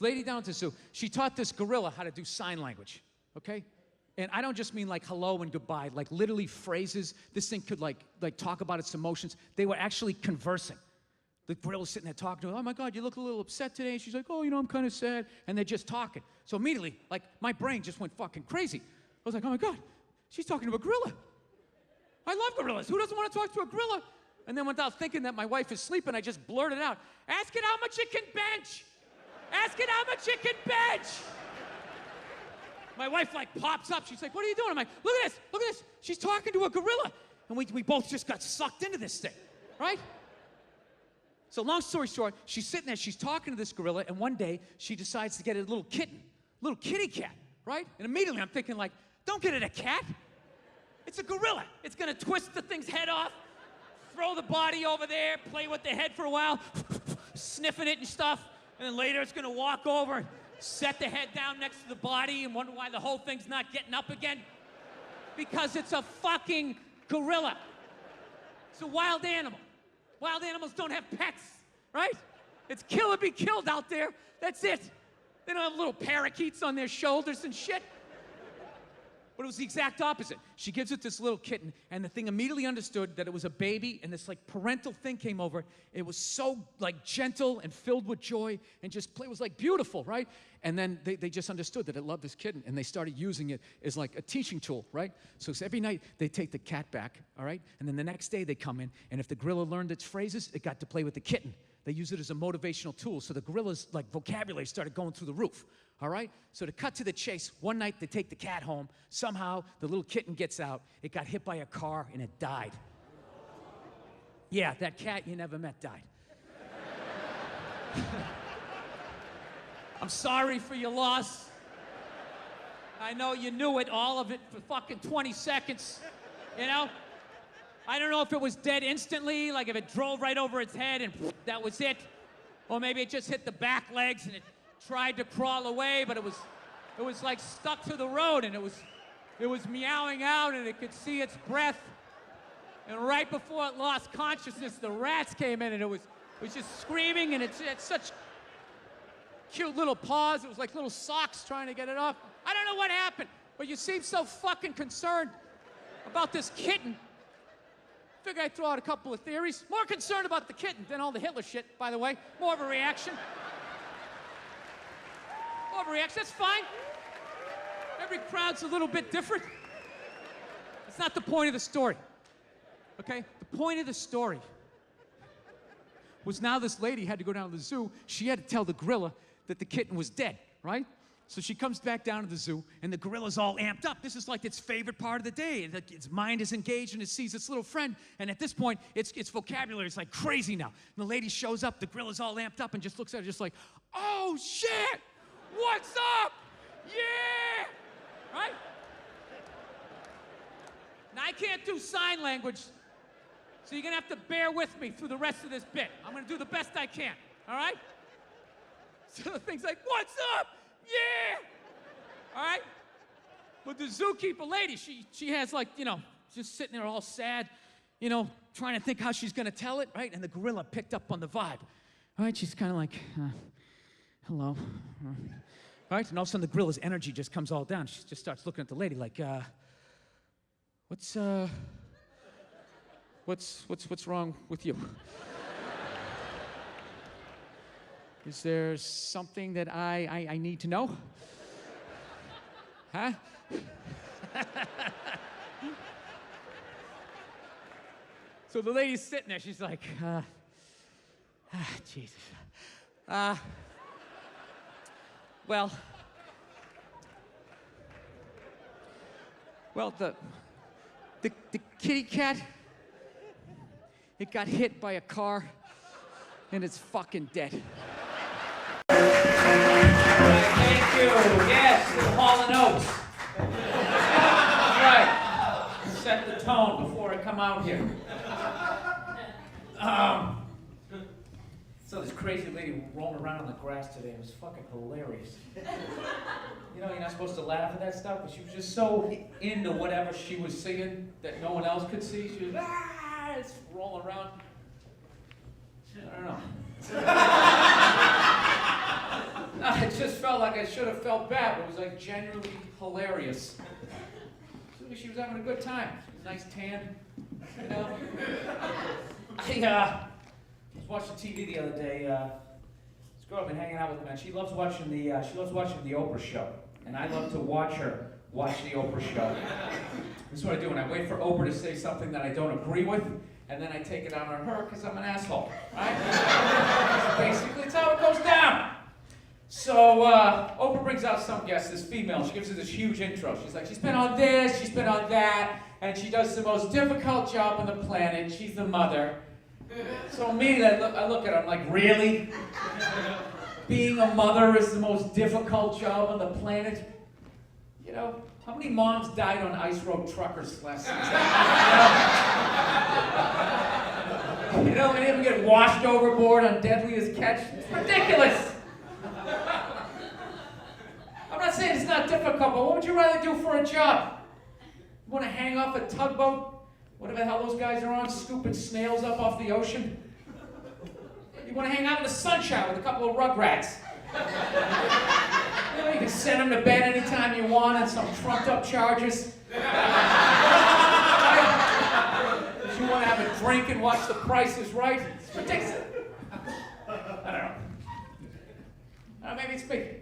lady down at the zoo, she taught this gorilla how to do sign language, okay? And I don't just mean like hello and goodbye, like literally phrases. This thing could like talk about its emotions. They were actually conversing. The gorilla's sitting there talking to her. Oh my God, you look a little upset today. And she's like, oh, I'm kind of sad. And they're just talking. So immediately, like my brain just went fucking crazy. I was like, oh my God, she's talking to a gorilla. I love gorillas. Who doesn't want to talk to a gorilla? And then without thinking that my wife is sleeping, I just blurted out, ask it how much it can bench. Ask it how much it can bench. My wife like pops up. She's like, what are you doing? I'm like, look at this. She's talking to a gorilla. And we both just got sucked into this thing, right? So long story short, she's sitting there, she's talking to this gorilla, and one day she decides to get a little kitten, little kitty cat, right? And immediately I'm thinking like, don't get it a cat. It's a gorilla. It's gonna twist the thing's head off, throw the body over there, play with the head for a while, sniffing it and stuff, and then later it's gonna walk over, set the head down next to the body and wonder why the whole thing's not getting up again. Because it's a fucking gorilla. It's a wild animal. Wild animals don't have pets, right? It's kill or be killed out there. That's it. They don't have little parakeets on their shoulders and shit. But it was the exact opposite. She gives it this little kitten, and the thing immediately understood that it was a baby, and this like parental thing came over. It was so like gentle and filled with joy, and just it was like beautiful, right? And then they just understood that it loved this kitten, and they started using it as like a teaching tool, right? So every night they take the cat back, all right? And then the next day they come in, and if the gorilla learned its phrases, it got to play with the kitten. They use it as a motivational tool. So the gorilla's like vocabulary started going through the roof. All right? So to cut to the chase, one night they take the cat home. Somehow the little kitten gets out. It got hit by a car and it died. Yeah, that cat you never met died. I'm sorry for your loss. I know you knew it, all of it, for fucking 20 seconds. You know? I don't know if it was dead instantly, like if it drove right over its head and that was it. Or maybe it just hit the back legs and it tried to crawl away, but it was like stuck to the road, and it was meowing out, and it could see its breath. And right before it lost consciousness, the rats came in, and it was just screaming, and it had such cute little paws. It was like little socks trying to get it off. I don't know what happened, but you seem so fucking concerned about this kitten. Figure I'd throw out a couple of theories. More concerned about the kitten than all the Hitler shit, by the way. More of a reaction. Overreaction, that's fine. Every crowd's a little bit different. It's not the point of the story, okay? The point of the story was now this lady had to go down to the zoo. She had to tell the gorilla that the kitten was dead, right? So she comes back down to the zoo, and the gorilla's all amped up. This is like its favorite part of the day. Its mind is engaged, and it sees its little friend. And at this point, its vocabulary is like crazy now. And the lady shows up, the gorilla's all amped up, and just looks at her just like, oh, shit! What's up? Yeah! Right? Now, I can't do sign language, so you're gonna have to bear with me through the rest of this bit. I'm gonna do the best I can, all right? So the thing's like, what's up? Yeah! All right? But the zookeeper lady, she has like, just sitting there all sad, trying to think how she's gonna tell it, right? And the gorilla picked up on the vibe. All right, she's kind of like, hello. Right? And all of a sudden the gorilla's energy just comes all down. She just starts looking at the lady like, what's wrong with you? Is there something that I need to know? Huh? So the lady's sitting there, she's like, Jesus. Well, the kitty cat, it got hit by a car, and it's fucking dead. All right, thank you. Yes, the Hall and Oates. All right. Set the tone before I come out here. So this crazy lady rolling around on the grass today. It was fucking hilarious. You're not supposed to laugh at that stuff, but she was just so into whatever she was singing that no one else could see. She was it's rolling around. I don't know. just felt like I should have felt bad, but it was like genuinely hilarious. She was having a good time. She was nice tan, you know. I was watching TV the other day. This girl I've been hanging out with, man. She loves watching the Oprah show, and I love to watch her watch the Oprah show. This is what I do when I wait for Oprah to say something that I don't agree with, and then I take it out on her because I'm an asshole, right? Basically, it's how it goes down. So Oprah brings out some guest, this female. She gives her this huge intro. She's like, she's been on this, she's been on that, and she does the most difficult job on the planet. She's the mother. So immediately I look at her, I'm like, really? Being a mother is the most difficult job on the planet? You know, how many moms died on ice road truckers last season? You know, many of them get washed overboard on Deadliest Catch. It's ridiculous. I'm not saying it's not difficult, but what would you rather do for a job? You want to hang off a tugboat? Whatever the hell those guys are on, scooping snails up off the ocean? You want to hang out in the sunshine with a couple of rugrats? You know, you can send them to bed anytime you want on some trumped up charges. If you want to have a drink and watch The Price is Right, it's ridiculous. I don't know. Maybe it's me.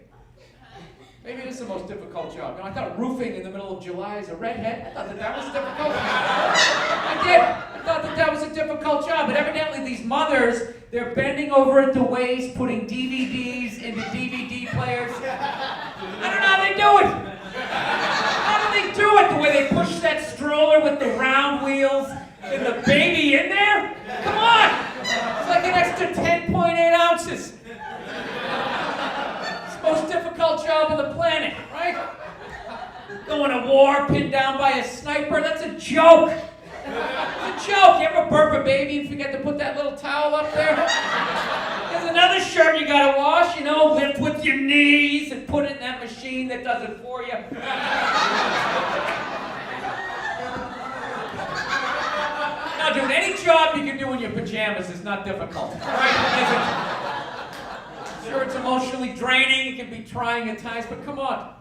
Maybe it is the most difficult job. You know, I thought roofing in the middle of July as a redhead, I thought that was difficult. I did. I thought that was a difficult job. But evidently these mothers, they're bending over at the waist, putting DVDs into DVD players. I don't know how they do it. How do they do it? The way they push that stroller with the round wheels and the baby in there? Come on! It's like an extra 10.8 ounces. Most difficult job on the planet, right? Going to war, pinned down by a sniper, that's a joke. It's a joke. You ever burp a baby and forget to put that little towel up there? There's another shirt you gotta wash, you know, lift with your knees and put it in that machine that does it for you. Now, dude, any job you can do in your pajamas is not difficult, right? Sure, it's emotionally draining, it can be trying at times, but come on.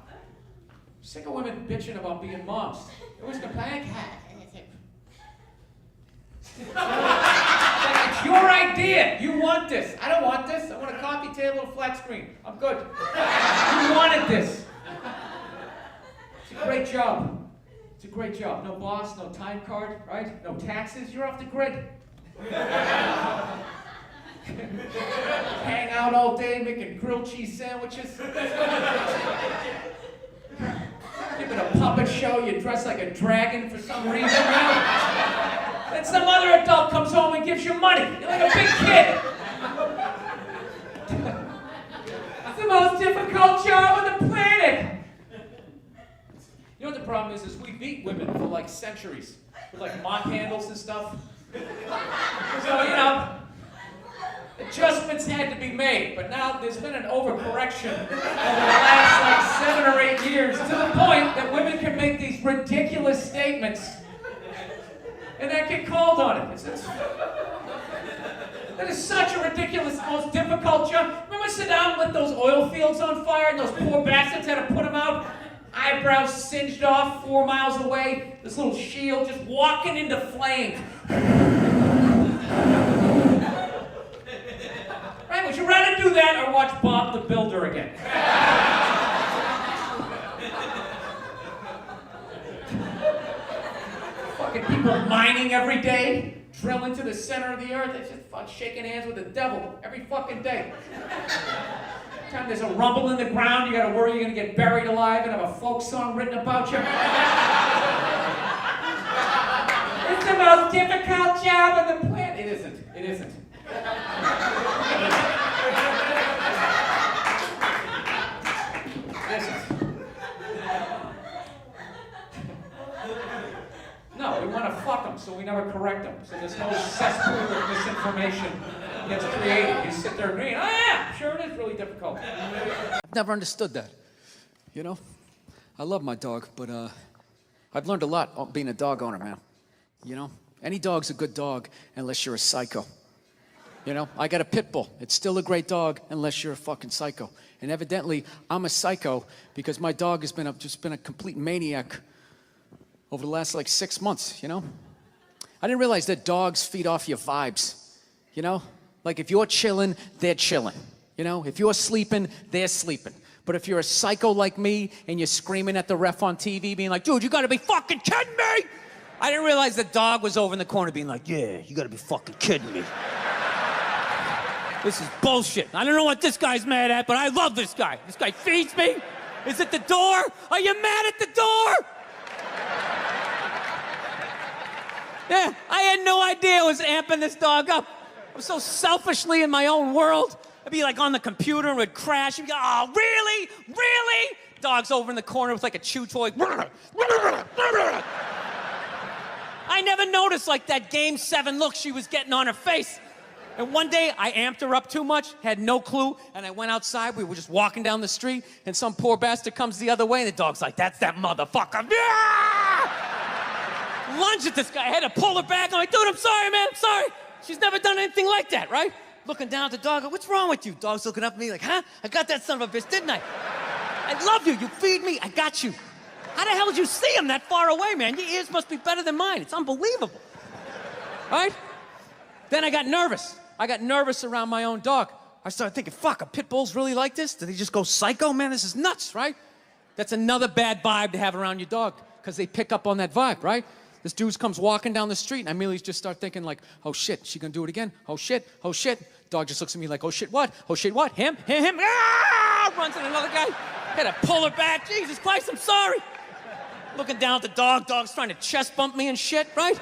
I'm sick of women bitching about being moms. They always complain. It's your idea. You want this. I don't want this. I want a coffee table and a flat screen. I'm good. You wanted this. It's a great job. It's a great job. No boss, no time card, right? No taxes. You're off the grid. Hang out all day making grilled cheese sandwiches. Give it a puppet show, you dress like a dragon for some reason. Then some other adult comes home and gives you money. You're like a big kid. It's the most difficult job on the planet. You know what the problem is we beat women for like centuries. With like mop handles and stuff. So, you know, adjustments had to be made, but now there's been an overcorrection over the last like 7 or 8 years to the point that women can make these ridiculous statements and then get called on it. That is such a ridiculous, most difficult job. Remember sit down and let those oil fields on fire and those poor bastards had to put them out? Eyebrows singed off 4 miles away, this little shield just walking into flames. Right, would you rather do that or watch Bob the Builder again? Fucking people mining every day, drilling to the center of the earth. It's just fucking shaking hands with the devil every fucking day. Every time there's a rumble in the ground, you gotta worry you're gonna get buried alive and have a folk song written about you. It's the most difficult job on the planet. It isn't. It isn't. No, we want to fuck them, so we never correct them. So this whole cesspool of misinformation gets created. You sit there agreeing, oh yeah, sure it is really difficult. I've never understood that, you know? I love my dog, but I've learned a lot being a dog owner, man. You know? Any dog's a good dog unless you're a psycho. You know, I got a pit bull. It's still a great dog unless you're a fucking psycho. And evidently, I'm a psycho because my dog has just been a complete maniac over the last like 6 months, you know? I didn't realize that dogs feed off your vibes, you know? Like if you're chilling, they're chilling, you know? If you're sleeping, they're sleeping. But if you're a psycho like me and you're screaming at the ref on TV being like, dude, you gotta be fucking kidding me! I didn't realize the dog was over in the corner being like, yeah, you gotta be fucking kidding me. This is bullshit. I don't know what this guy's mad at, but I love this guy. This guy feeds me. Is it the door? Are you mad at the door? Yeah, I had no idea I was amping this dog up. I was so selfishly in my own world. I'd be like on the computer and would crash. And be like, oh, really? Really? Dog's over in the corner with like a chew toy. I never noticed like that Game 7 look she was getting on her face. And one day, I amped her up too much, had no clue, and I went outside. We were just walking down the street, and some poor bastard comes the other way, and the dog's like, that's that motherfucker. Yeah! Lunge at this guy. I had to pull her back. I'm like, dude, I'm sorry, man. I'm sorry. She's never done anything like that, right? Looking down at the dog. What's wrong with you? Dog's looking up at me like, huh? I got that son of a bitch, didn't I? I love you. You feed me. I got you. How the hell did you see him that far away, man? Your ears must be better than mine. It's unbelievable. Right? Then I got nervous. I got nervous around my own dog. I started thinking, fuck, are pit bulls really like this? Do they just go psycho? Man, this is nuts, right? That's another bad vibe to have around your dog because they pick up on that vibe, right? This dude comes walking down the street and I immediately just start thinking like, oh shit, she gonna do it again? Oh shit, oh shit. Dog just looks at me like, oh shit, what? Oh shit, what? Him? Ah! Runs at another guy. Had to pull her back. Jesus Christ, I'm sorry. Looking down at the dog. Dog's trying to chest bump me and shit, right?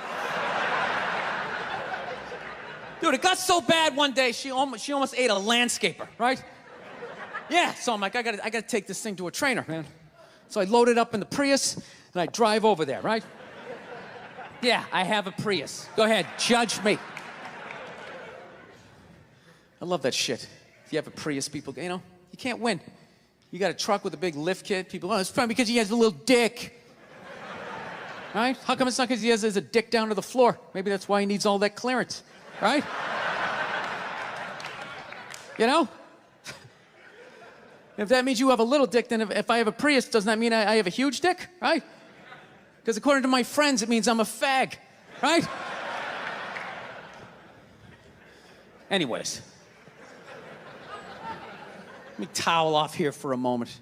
Dude, it got so bad one day, she almost ate a landscaper, right? Yeah, so I'm like, I gotta take this thing to a trainer, man. So I load it up in the Prius, and I drive over there, right? Yeah, I have a Prius. Go ahead, judge me. I love that shit. If you have a Prius, people, you know, you can't win. You got a truck with a big lift kit, people, oh, it's probably because he has a little dick. Right? How come it's not because he has a dick down to the floor? Maybe that's why he needs all that clearance. Right? You know? If that means you have a little dick, then if I have a Prius, doesn't that mean I have a huge dick? Right? Because according to my friends, it means I'm a fag. Right? Anyways. Let me towel off here for a moment.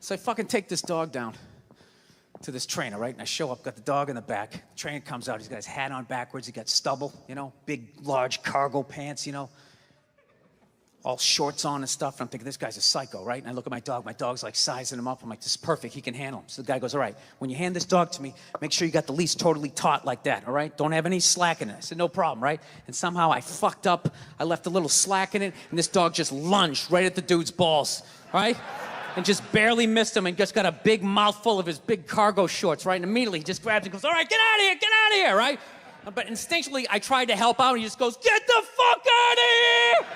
So I fucking take this dog down to this trainer, right? And I show up, got the dog in the back. The trainer comes out, he's got his hat on backwards, he got stubble, you know, big, large cargo pants, you know, all shorts on and stuff. And I'm thinking, this guy's a psycho, right? And I look at my dog's like sizing him up. I'm like, this is perfect, he can handle him. So the guy goes, all right, when you hand this dog to me, make sure you got the leash totally taut like that, all right? Don't have any slack in it. I said, no problem, right? And somehow I fucked up, I left a little slack in it, and this dog just lunged right at the dude's balls, right? And just barely missed him and just got a big mouthful of his big cargo shorts, right? And immediately he just grabs and goes, all right, get out of here, right? But instinctually, I tried to help out and he just goes, get the fuck out of here!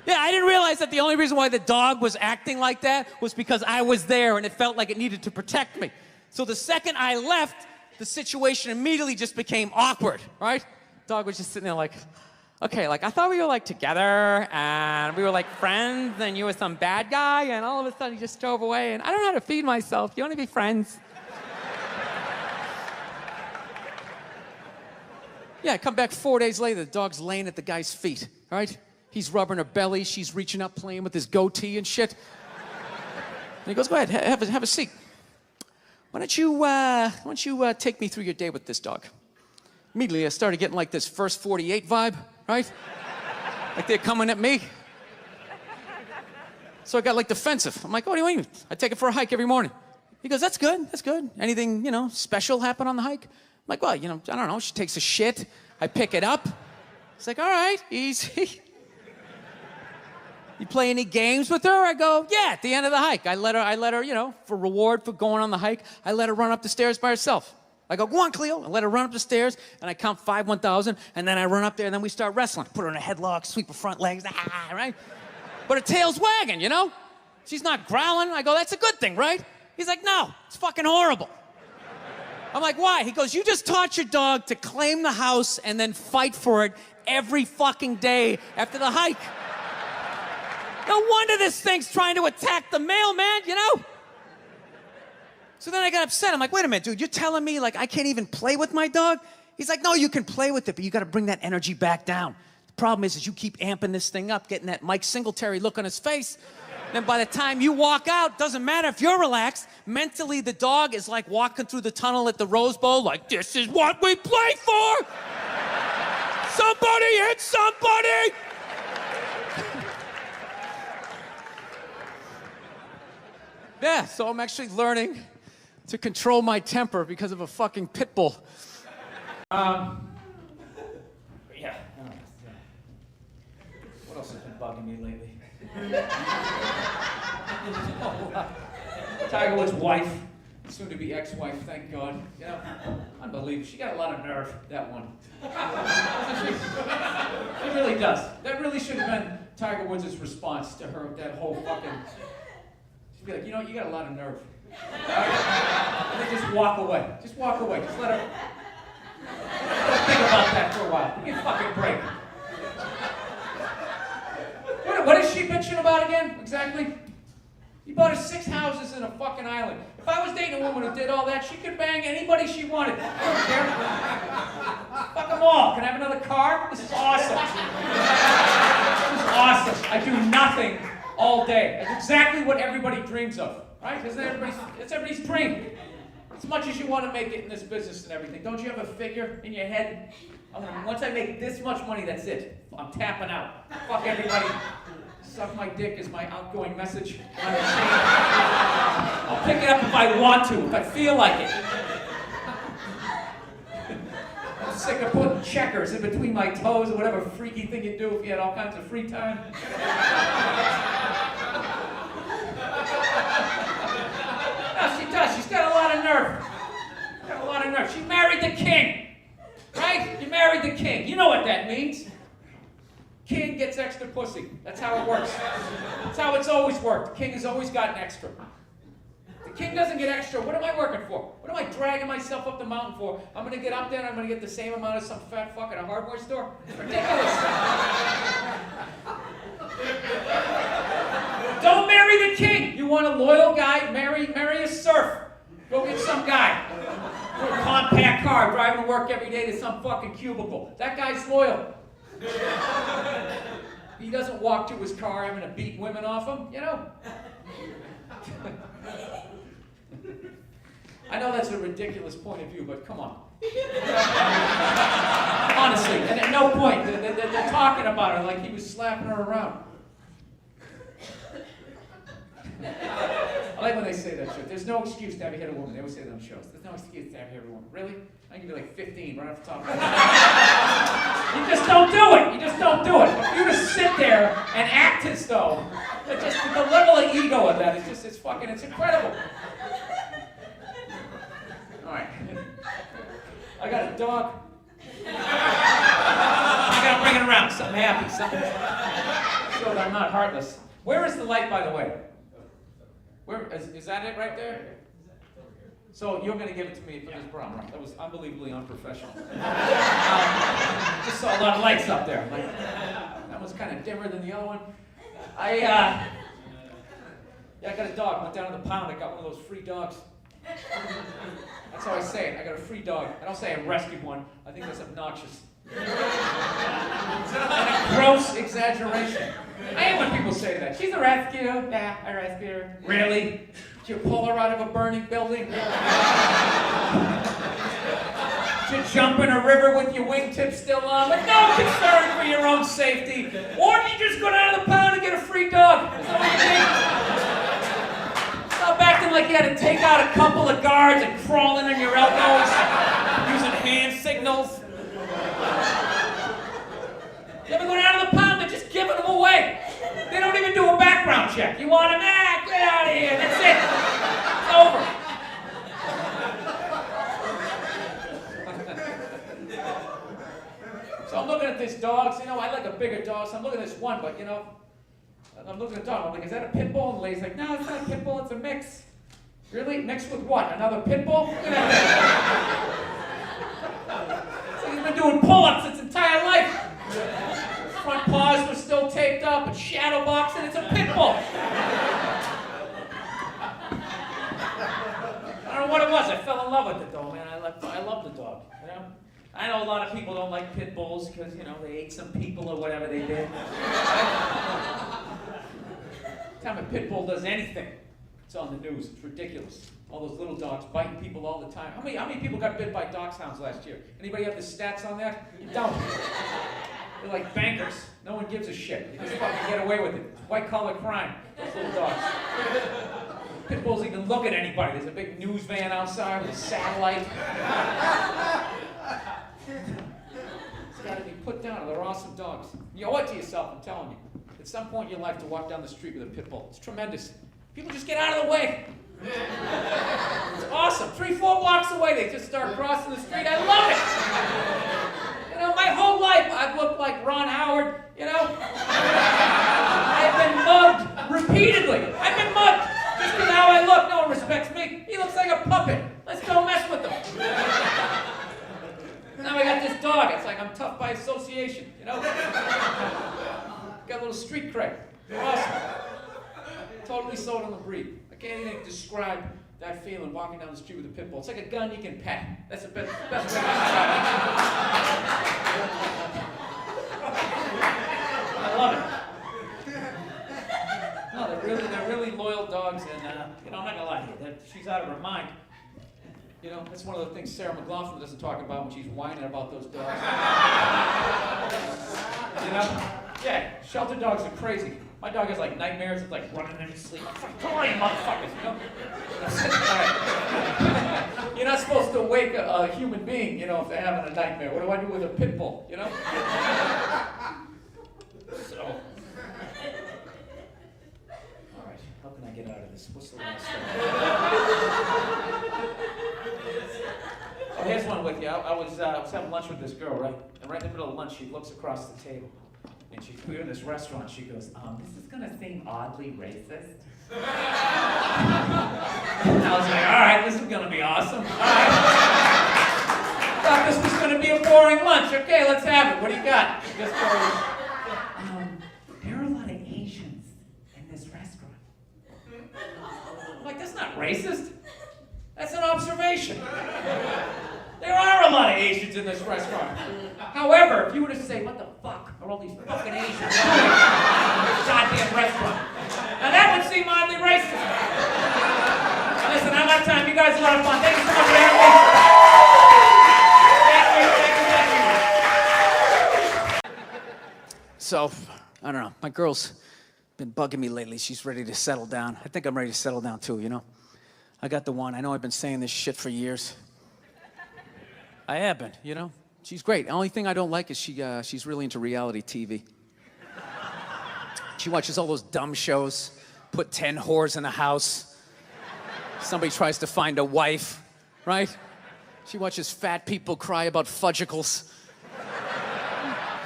Yeah, I didn't realize that the only reason why the dog was acting like that was because I was there and it felt like it needed to protect me. So the second I left, the situation immediately just became awkward, right? Dog was just sitting there like, okay, like I thought we were like together and we were like friends and you were some bad guy and all of a sudden you just drove away and I don't know how to feed myself. You want to be friends? Yeah, I come back 4 days later, the dog's laying at the guy's feet, right? He's rubbing her belly, she's reaching up, playing with his goatee and shit. And he goes, go ahead, have a seat. Why don't you take me through your day with this dog? Immediately I started getting like this First 48 vibe, right? Like they're coming at me. So I got like defensive. I'm like, oh, what do you mean? I take it for a hike every morning. He goes, that's good, that's good. Anything, you know, special happen on the hike? I'm like, well, you know, I don't know, she takes a shit, I pick it up. It's like, all right, easy. You play any games with her? I go, yeah, at the end of the hike. I let her, you know, for reward for going on the hike, I let her run up the stairs by herself. I go, go on, Cleo. I let her run up the stairs, and I count 5 1,000, and then I run up there, and then we start wrestling. Put her in a headlock, sweep her front legs, right? But her tail's wagging, you know? She's not growling. I go, that's a good thing, right? He's like, no, it's fucking horrible. I'm like, why? He goes, you just taught your dog to claim the house and then fight for it every fucking day after the hike. No wonder this thing's trying to attack the mailman, you know? So then I got upset. I'm like, wait a minute, dude, you're telling me like I can't even play with my dog? He's like, no, you can play with it, but you got to bring that energy back down. The problem is you keep amping this thing up, getting that Mike Singletary look on his face. Then by the time you walk out, doesn't matter if you're relaxed, mentally the dog is like walking through the tunnel at the Rose Bowl like, this is what we play for! Somebody hit somebody! Yeah, so I'm actually learning to control my temper because of a fucking pit bull. Yeah. What else has been bugging me lately? Tiger Woods' wife, soon to be ex-wife, thank God. You know, unbelievable. She got a lot of nerve, that one. She really does. That really should have been Tiger Woods' response to her, that whole fucking... She'd be like, you know what, you got a lot of nerve. And then just walk away. Just walk away. Just let her think about that for a while. Give me a fucking break. What is she bitching about again, exactly? You bought her 6 houses in a fucking island. If I was dating a woman who did all that, she could bang anybody she wanted. I don't care. Fuck them all. Can I have another car? This is awesome. This is awesome. I do nothing all day. That's exactly what everybody dreams of, right? It's everybody's dream. As much as you want to make it in this business and everything, don't you have a figure in your head? Once I make this much money, that's it. I'm tapping out. Fuck everybody. Suck my dick is my outgoing message. I'll pick it up if I want to, if I feel like it. I'm sick of putting checkers in between my toes or whatever freaky thing you do if you had all kinds of free time. No, she does. She's got a lot of nerve. She's got a lot of nerve. She married the king. Right? You married the king. You know what that means. King gets extra pussy. That's how it works. That's how it's always worked. The king has always gotten extra. The king doesn't get extra. What am I working for? What am I dragging myself up the mountain for? I'm going to get up there and I'm going to get the same amount as some fat fuck at a hardware store? It's ridiculous. Don't marry the king. You want a loyal guy? Marry a serf. Go get some guy. With a compact car, driving to work every day to some fucking cubicle. That guy's loyal. He doesn't walk to his car having to beat women off him, you know? I know that's a ridiculous point of view, but come on. Honestly, and at no point, they're talking about her like he was slapping her around. I like when they say that shit. There's no excuse to have you hit a woman. They always say that on shows. There's no excuse to have you hit a woman. Really? I can give you like 15 right off the top of my head. You just don't do it. You just don't do it. If you just sit there and act as though, just the level of ego of that is just, it's incredible. All right. I got a dog. I gotta bring it around. Something happy. Something so that I'm not heartless. Where is the light, by the way? Where is that it right there? So you're going to give it to me for this prom, right? That was unbelievably unprofessional. Just saw a lot of lights up there. Like, that was kind of dimmer than the other one. I got a dog. Went down to the pound. I got one of those free dogs. That's how I say it. I got a free dog. I don't say I rescued one. I think that's obnoxious. And a gross exaggeration. I hate when people say that. She's a rescue. Yeah, I rescued her. Really? Did you pull her out of a burning building? Did you jump in a river with your wingtips still on, with no concern for your own safety? Or did you just go down to the pound and get a free dog? Is that what you think? Stop acting like you had to take out a couple of guards and crawling on your elbows, using hand signals. You ever go down to the pound? They're just giving them away. They don't even do a background check. You want them? Get out of here. That's it. It's over. So I'm looking at this dog. So, you know, I like a bigger dog, so I'm looking at this one, but, you know, I'm looking at the dog. I'm like, is that a pit bull? And the lady's like, no, it's not a pit bull. It's a mix. Really? Mixed with what? Another pit bull? So he's been doing pull-ups its entire life. Front paws were still taped up and shadow boxing. It's a pit bull. I don't know what it was. I fell in love with it though, man. I love the dog. You know? I know a lot of people don't like pit bulls because, you know, they ate some people or whatever they did. Time a pit bull does anything, it's on the news. It's ridiculous. All those little dogs biting people all the time. How many people got bit by dachshunds last year? Anybody have the stats on that? You don't. They're like bankers. No one gives a shit. They just fucking get away with it. White collar crime. Those little dogs. Pit bulls even look at anybody. There's a big news van outside with a satellite. It's got to be put down. They're awesome dogs. You owe it to yourself, I'm telling you. At some point in your life to walk down the street with a pit bull. It's tremendous. People just get out of the way. It's awesome. 3-4 blocks away, they just start crossing the street. I love it. You know, my whole life I've looked like Ron Howard, you know. I've been mugged repeatedly. I've been mugged. Just because how I look, no one respects me. He looks like a puppet. Let's go mess with him. Now I got this dog. It's like I'm tough by association, you know. Got a little street cred. They're awesome. Totally sold on the breed. I can't even describe that feeling walking down the street with a pit bull. It's like a gun you can pet. That's the best way I can describe it. I love it. No, they're really loyal dogs, and you know, I'm not gonna lie to you. She's out of her mind. You know, that's one of the things Sarah McLachlan doesn't talk about when she's whining about those dogs. You know? Yeah, shelter dogs are crazy. My dog has like nightmares. It's like running in his sleep. Come on, you motherfuckers, you know? You're not supposed to wake a human being, you know, if they're having a nightmare. What do I do with a pit bull, you know? So. All right, how can I get out of this? What's the last thing? Oh, here's one with you. I was having lunch with this girl, right? And right in the middle of lunch, she looks across the table. And we're in this restaurant. She goes, this is going to seem oddly racist. And I was like, all right, this is going to be awesome. All right. Thought this was going to be a boring lunch. Okay, let's have it. What do you got? She just goes, there are a lot of Asians in this restaurant. I'm like, that's not racist. That's an observation. There are a lot of Asians in this restaurant. However, if you were to say, what the fuck are all these fucking Asians doing in this goddamn restaurant? Now that would seem oddly racist. Listen, I'm out of time. You guys are a lot of fun. Thank you so much for having me. Thank you. So, I don't know. My girl's been bugging me lately. She's ready to settle down. I think I'm ready to settle down too, you know? I got the one. I know I've been saying this shit for years. I have been, you know? She's great. The only thing I don't like is she's really into reality TV. She watches all those dumb shows, put 10 whores in the house. Somebody tries to find a wife, right? She watches fat people cry about fudgicles.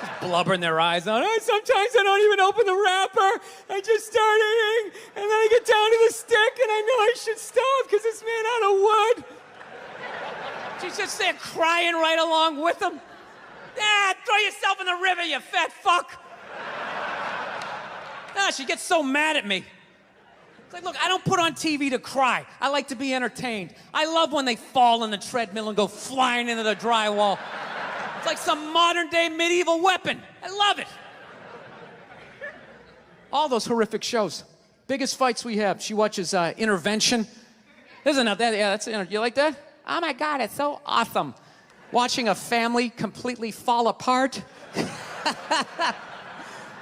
Just blubber in their eyes. Sometimes I don't even open the wrapper. I just start eating, and then I get down to the stick, and I know I should stop because it's made out of wood. She's just there crying right along with them. Throw yourself in the river, you fat fuck. She gets so mad at me. It's like, look, I don't put on TV to cry. I like to be entertained. I love when they fall on the treadmill and go flying into the drywall. It's like some modern-day medieval weapon. I love it. All those horrific shows. Biggest fights we have. She watches Intervention. Isn't that? Yeah, that's you like that? Oh my God, it's so awesome. Watching a family completely fall apart.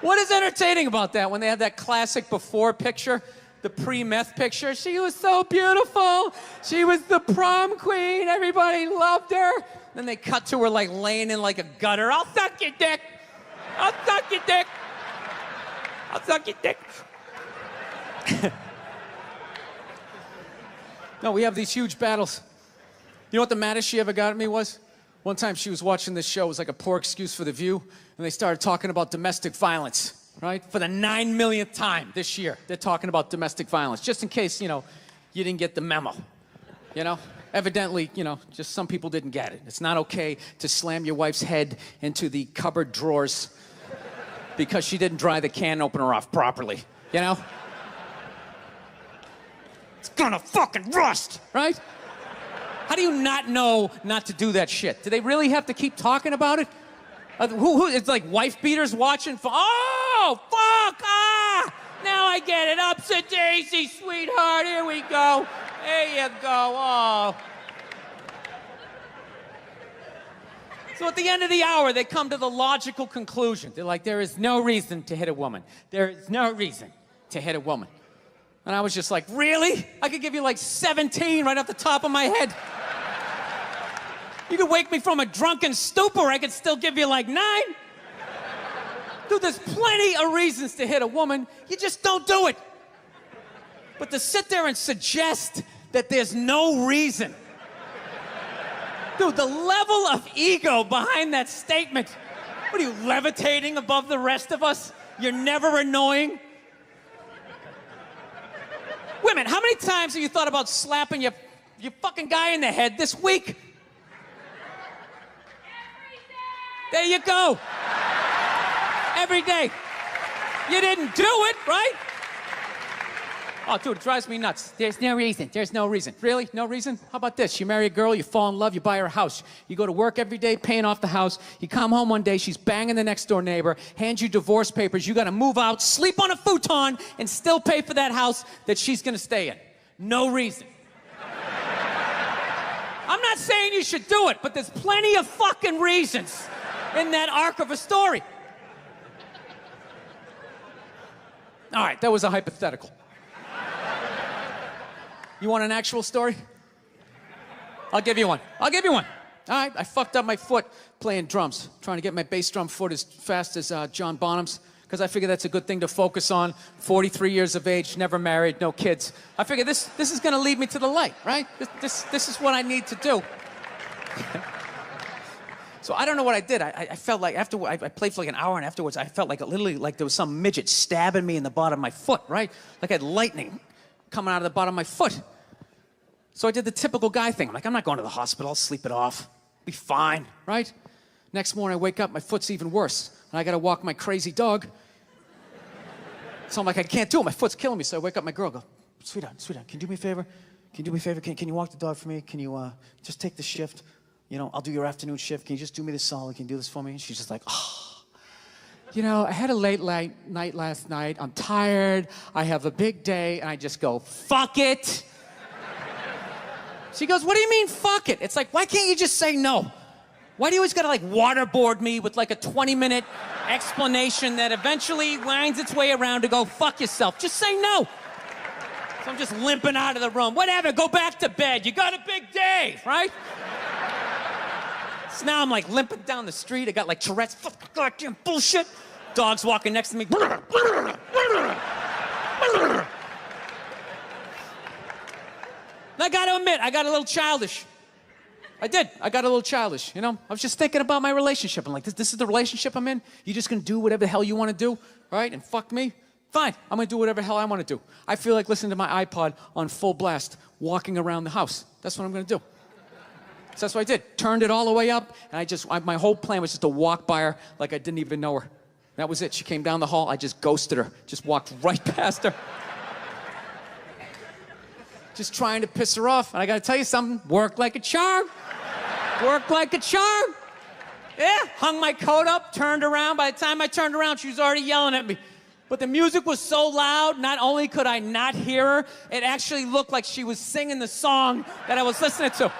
What is entertaining about that when they have that classic before picture, the pre-meth picture? She was so beautiful. She was the prom queen. Everybody loved her. Then they cut to her like laying in like a gutter. I'll suck your dick. I'll suck your dick. I'll suck your dick. No, we have these huge battles. You know what the maddest she ever got at me was? One time she was watching this show. It was like a poor excuse for The View. And they started talking about domestic violence, right? For the 9 millionth time this year, they're talking about domestic violence. Just in case, you you didn't get the memo. You know? Evidently, you know, just some people didn't get it. It's not okay to slam your wife's head into the cupboard drawers because she didn't dry the can opener off properly, you know? It's gonna fucking rust, right? How do you not know not to do that shit? Do they really have to keep talking about it? It's like wife beaters watching for, oh, fuck, ah! Now I get it. Upset daisy, sweetheart, here we go. There you go, oh. So at the end of the hour, they come to the logical conclusion. They're like, there is no reason to hit a woman. There is no reason to hit a woman. And I was just like, really? I could give you like 17 right off the top of my head. You could wake me from a drunken stupor, I could still give you like 9. Dude, there's plenty of reasons to hit a woman. You just don't do it. But to sit there and suggest that there's no reason. Dude, the level of ego behind that statement. What are you, levitating above the rest of us? You're never annoying? Women, how many times have you thought about slapping your fucking guy in the head this week? There you go. Every day. You didn't do it, right? Oh, dude, it drives me nuts. There's no reason. There's no reason. Really? No reason? How about this? You marry a girl, you fall in love, you buy her a house. You go to work every day, paying off the house. You come home one day, she's banging the next door neighbor, hands you divorce papers. You got to move out, sleep on a futon, and still pay for that house that she's going to stay in. No reason. I'm not saying you should do it, but there's plenty of fucking reasons in that arc of a story. All right, that was a hypothetical. You want an actual story? I'll give you one. I'll give you one. All right, I fucked up my foot playing drums, trying to get my bass drum foot as fast as John Bonham's, because I figure that's a good thing to focus on. 43 years of age, never married, no kids. I figure this is going to lead me to the light, right? This is what I need to do. So I don't know what I did. I felt like after I played for like an hour, and afterwards I felt like literally like there was some midget stabbing me in the bottom of my foot, right? Like I had lightning coming out of the bottom of my foot. So I did the typical guy thing. I'm like, I'm not going to the hospital. I'll sleep it off. Be fine, right? Next morning I wake up, my foot's even worse. And I got to walk my crazy dog. So I'm like, I can't do it. My foot's killing me. So I wake up my girl, go, sweetheart, can you do me a favor? Can you do me a favor? Can you walk the dog for me? Can you just take the shift? You know, I'll do your afternoon shift. Can you just do me this solid? Can you do this for me? And she's just like, oh, you know, I had a late night last night. I'm tired. I have a big day. And I just go, fuck it. She goes, what do you mean, fuck it? It's like, why can't you just say no? Why do you always gotta like waterboard me with like a 20-minute explanation that eventually winds its way around to go, fuck yourself? Just say no. So I'm just limping out of the room. Whatever, go back to bed. You got a big day, right? So now I'm like limping down the street. I got like Tourette's, fucking goddamn bullshit. Dog's walking next to me. And I gotta admit, I got a little childish. I did. I got a little childish, you know? I was just thinking about my relationship. I'm like, this is the relationship I'm in? You just gonna do whatever the hell you wanna do, right? And fuck me? Fine, I'm gonna do whatever the hell I wanna do. I feel like listening to my iPod on full blast, walking around the house. That's what I'm gonna do. So that's what I did. Turned it all the way up, and my whole plan was just to walk by her like I didn't even know her. That was it. She came down the hall, I just ghosted her. Just walked right past her. Just trying to piss her off. And I gotta tell you something, worked like a charm. Worked like a charm. Yeah, hung my coat up, turned around. By the time I turned around, she was already yelling at me. But the music was so loud, not only could I not hear her, it actually looked like she was singing the song that I was listening to.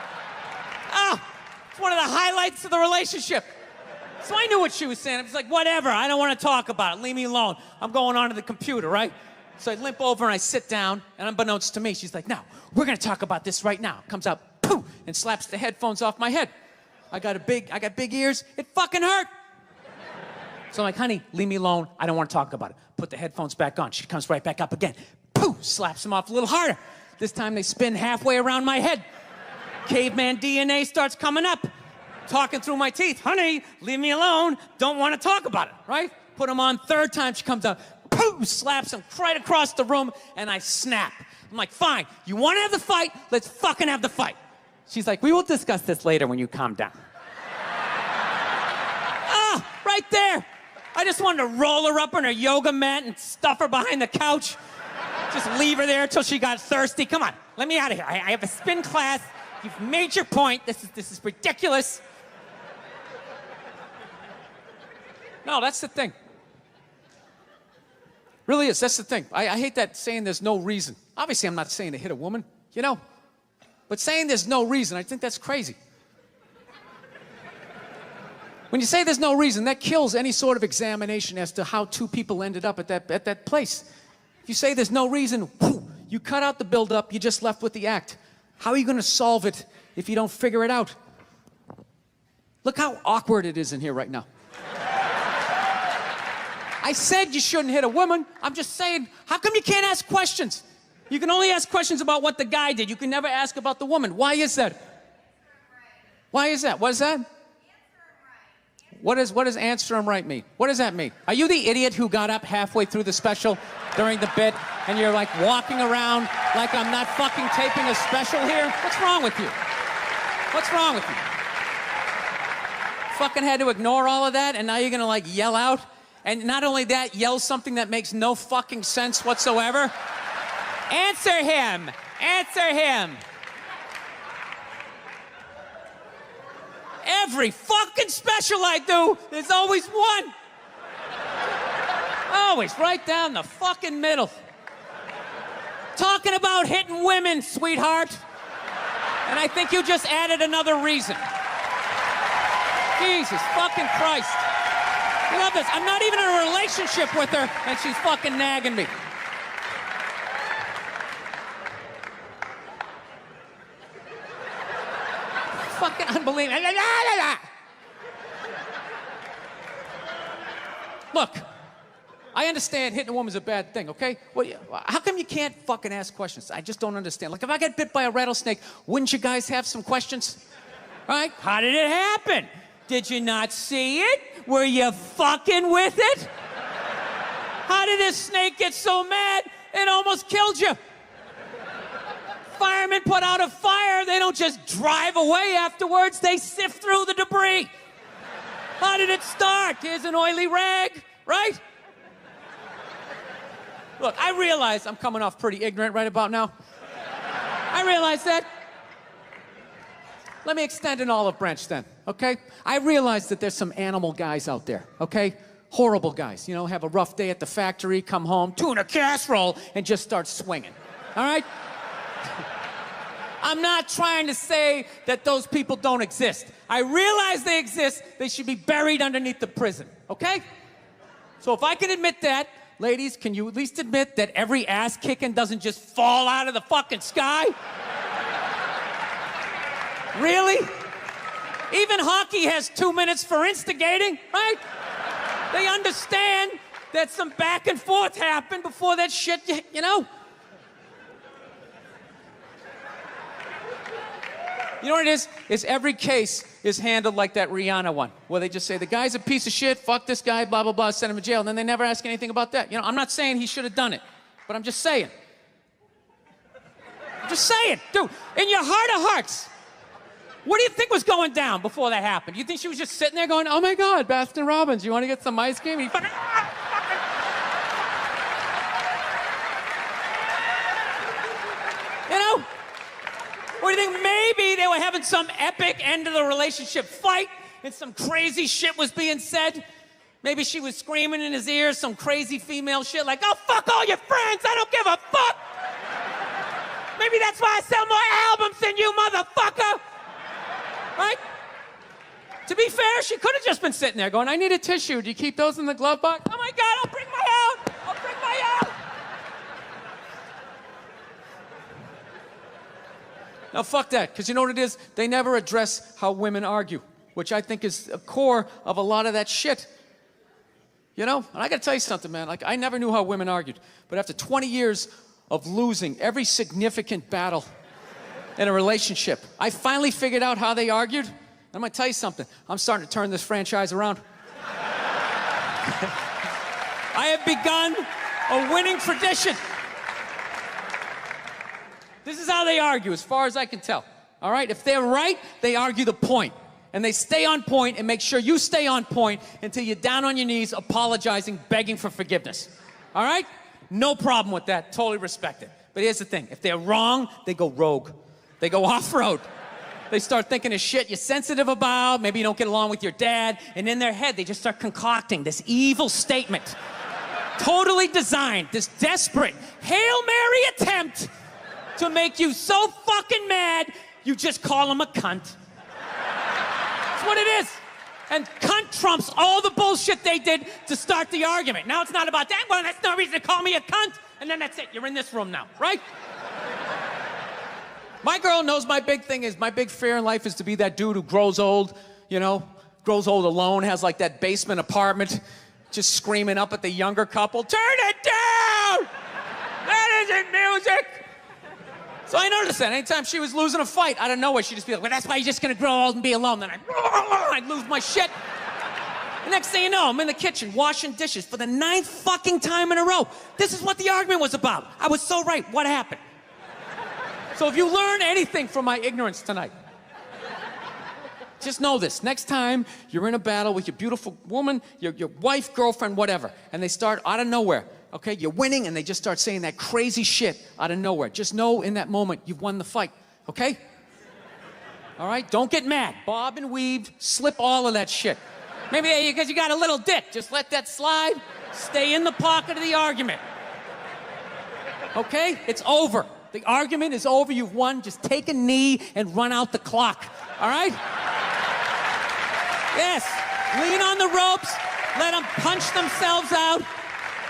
Ah, it's one of the highlights of the relationship. So I knew what she was saying. I was like, whatever, I don't want to talk about it. Leave me alone. I'm going onto the computer, right? So I limp over and I sit down, and unbeknownst to me, she's like, no, we're gonna talk about this right now. Comes out, poof, and slaps the headphones off my head. I got big ears, it fucking hurt. So I'm like, honey, leave me alone, I don't wanna talk about it. Put the headphones back on, she comes right back up again. Poof, slaps them off a little harder. This time they spin halfway around my head. Caveman DNA starts coming up. Talking through my teeth, honey, leave me alone, don't wanna talk about it, right? Put them on, third time she comes out, poof, slaps him right across the room, and I snap. I'm like, fine, you want to have the fight? Let's fucking have the fight. She's like, we will discuss this later when you calm down. Ah, right there. I just wanted to roll her up on her yoga mat and stuff her behind the couch. Just leave her there until she got thirsty. Come on, let me out of here. I have a spin class. You've made your point. This is ridiculous. No, that's the thing. Really is. That's the thing. I hate that saying there's no reason. Obviously, I'm not saying to hit a woman, you know? But saying there's no reason, I think that's crazy. When you say there's no reason, that kills any sort of examination as to how two people ended up at that place. If you say there's no reason, whew, you cut out the build-up, you're just left with the act. How are you going to solve it if you don't figure it out? Look how awkward it is in here right now. I said you shouldn't hit a woman. I'm just saying, how come you can't ask questions? You can only ask questions about what the guy did. You can never ask about the woman. Why is that? Why is that? What is that? What does answer him right mean? What does that mean? Are you the idiot who got up halfway through the special during the bit and you're like walking around like I'm not fucking taping a special here? What's wrong with you? What's wrong with you? Fucking had to ignore all of that and now you're gonna like yell out? And not only that, yell something that makes no fucking sense whatsoever? Answer him! Answer him! Every fucking special I do, there's always one. Always right down the fucking middle. Talking about hitting women, sweetheart. And I think you just added another reason. Jesus fucking Christ. I love this. I'm not even in a relationship with her, and she's fucking nagging me. Fucking unbelievable. Look, I understand hitting a woman's a bad thing, okay? Well, how come you can't fucking ask questions? I just don't understand. Like, if I get bit by a rattlesnake, wouldn't you guys have some questions? Right? How did it happen? Did you not see it? Were you fucking with it? How did this snake get so mad it almost killed you? Firemen put out a fire, they don't just drive away afterwards, they sift through the debris. How did it start? Here's an oily rag, right? Look, I realize I'm coming off pretty ignorant right about now. I realize that. Let me extend an olive branch then, okay? I realize that there's some animal guys out there, okay? Horrible guys, you know, have a rough day at the factory, come home, tuna casserole, and just start swinging, all right? I'm not trying to say that those people don't exist. I realize they exist. They should be buried underneath the prison, okay? So if I can admit that, ladies, can you at least admit that every ass kicking doesn't just fall out of the fucking sky? Really? Even hockey has 2 minutes for instigating, right? They understand that some back and forth happened before that shit, you know? You know what it is? Is every case is handled like that Rihanna one, where they just say, the guy's a piece of shit, fuck this guy, blah, blah, blah, send him to jail, and then they never ask anything about that. You know, I'm not saying he should have done it, but I'm just saying. I'm just saying, dude, in your heart of hearts, what do you think was going down before that happened? You think she was just sitting there going, oh my God, Baskin Robbins, you want to get some ice cream? And he fucking, you know? Or do you think maybe they were having some epic end of the relationship fight and some crazy shit was being said? Maybe she was screaming in his ear some crazy female shit like, oh, fuck all your friends, I don't give a fuck. Maybe that's why I sell more albums than you, motherfucker. Right? To be fair, she could have just been sitting there going, I need a tissue. Do you keep those in the glove box? Oh my God, I'll bring my own. I'll bring my own. Now, fuck that, because you know what it is? They never address how women argue, which I think is a core of a lot of that shit. You know? And I gotta tell you something, man. Like, I never knew how women argued, but after 20 years of losing every significant battle in a relationship, I finally figured out how they argued. I'm gonna tell you something. I'm starting to turn this franchise around. I have begun a winning tradition. This is how they argue, as far as I can tell. All right? If they're right, they argue the point. And they stay on point and make sure you stay on point until you're down on your knees, apologizing, begging for forgiveness. All right? No problem with that. Totally respect it. But here's the thing. If they're wrong, they go rogue. They go off-road. They start thinking of shit you're sensitive about. Maybe you don't get along with your dad. And in their head, they just start concocting this evil statement. Totally designed, this desperate Hail Mary attempt to make you so fucking mad, you just call him a cunt. That's what it is. And cunt trumps all the bullshit they did to start the argument. Now it's not about that. Well, that's no reason to call me a cunt. And then that's it. You're in this room now, right? My girl knows my big fear in life is to be that dude who grows old, you know, grows old alone, has like that basement apartment, just screaming up at the younger couple, turn it down! That isn't music! So I noticed that anytime she was losing a fight, out of nowhere, she'd just be like, well, that's why you're just gonna grow old and be alone. Then I'd lose my shit. The next thing you know, I'm in the kitchen washing dishes for the 9th fucking time in a row. This is what the argument was about. I was so right. What happened? So if you learn anything from my ignorance tonight, just know this. Next time you're in a battle with your beautiful woman, your wife, girlfriend, whatever, and they start out of nowhere, okay? You're winning, and they just start saying that crazy shit out of nowhere. Just know in that moment you've won the fight, okay? All right? Don't get mad. Bob and weave, slip all of that shit. Maybe because you got a little dick. Just let that slide. Stay in the pocket of the argument. Okay? It's over. The argument is over. You've won. Just take a knee and run out the clock. All right? Yes. Lean on the ropes. Let them punch themselves out.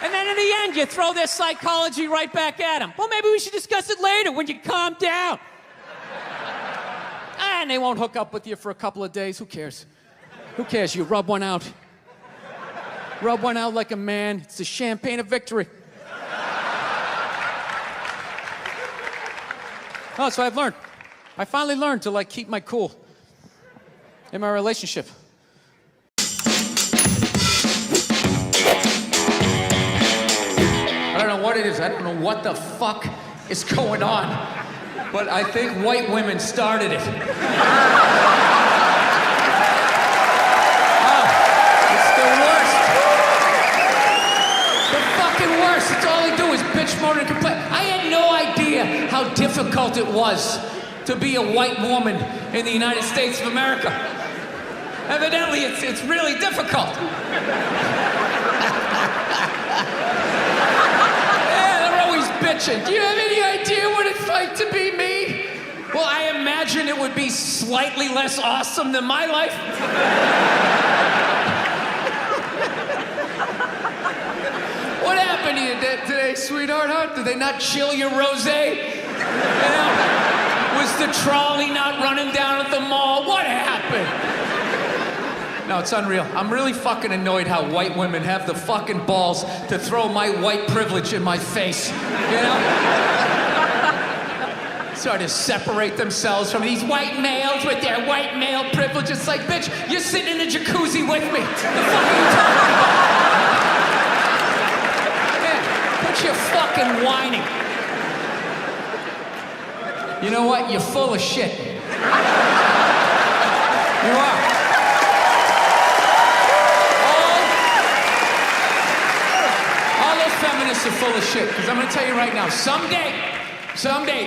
And then in the end, you throw their psychology right back at them. Well, maybe we should discuss it later when you calm down. And they won't hook up with you for a couple of days. Who cares? Who cares? You rub one out. Rub one out like a man. It's the champagne of victory. Oh, so I've learned. I finally learned to, like, keep my cool in my relationship. I don't know what it is. I don't know what the fuck is going on. But I think white women started it. Worst. It's all they do is bitch, moan, and complain. I had no idea how difficult it was to be a white woman in the United States of America. Evidently, it's really difficult. Yeah, they're always bitching. Do you have any idea what it's like to be me? Well, I imagine it would be slightly less awesome than my life. What happened to you today, sweetheart, huh? Did they not chill your rosé? You know? Was the trolley not running down at the mall? What happened? No, it's unreal. I'm really fucking annoyed how white women have the fucking balls to throw my white privilege in my face, you know? Sort of separate themselves from these white males with their white male privilege. It's like, bitch, you're sitting in the jacuzzi with me. The fuck are you talking about? You're fucking whining. You know what? You're full of shit. You are. All those feminists are full of shit. Because I'm gonna tell you right now, someday,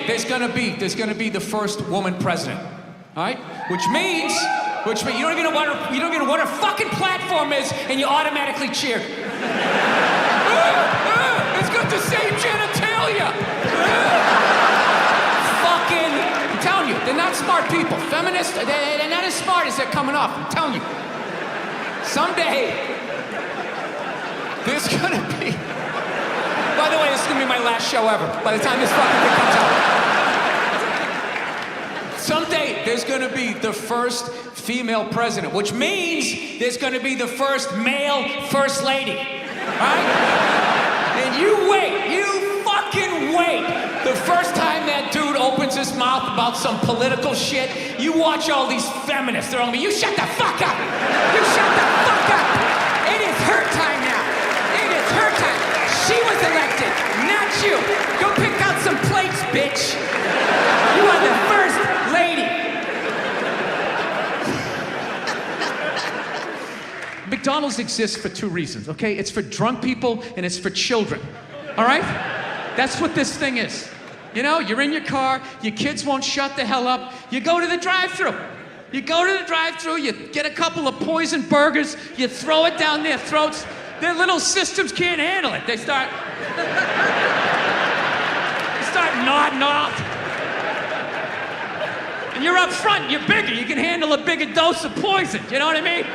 there's gonna be the first woman president. All right? Which means you don't even know what her fucking platform is, and you automatically cheer. It's got the same genitalia! Fucking, I'm telling you, they're not smart people. Feminists, they're not as smart as they're coming off. I'm telling you. Someday, there's gonna be... By the way, this is gonna be my last show ever, by the time this fucking thing comes out. Someday, there's gonna be the first female president, which means there's gonna be the first male first lady. Right? And you fucking wait. The first time that dude opens his mouth about some political shit, you watch all these feminists. They're all me, you shut the fuck up. You shut the fuck up. It is her time now. It is her time. She was elected, not you. Go pick out some plates, bitch. McDonald's exists for two reasons, okay? It's for drunk people and it's for children, all right? That's what this thing is. You know, you're in your car, your kids won't shut the hell up, you go to the drive-thru. You go to the drive-thru, you get a couple of poison burgers, you throw it down their throats. Their little systems can't handle it. They start nodding off. And you're up front, you're bigger, you can handle a bigger dose of poison, you know what I mean?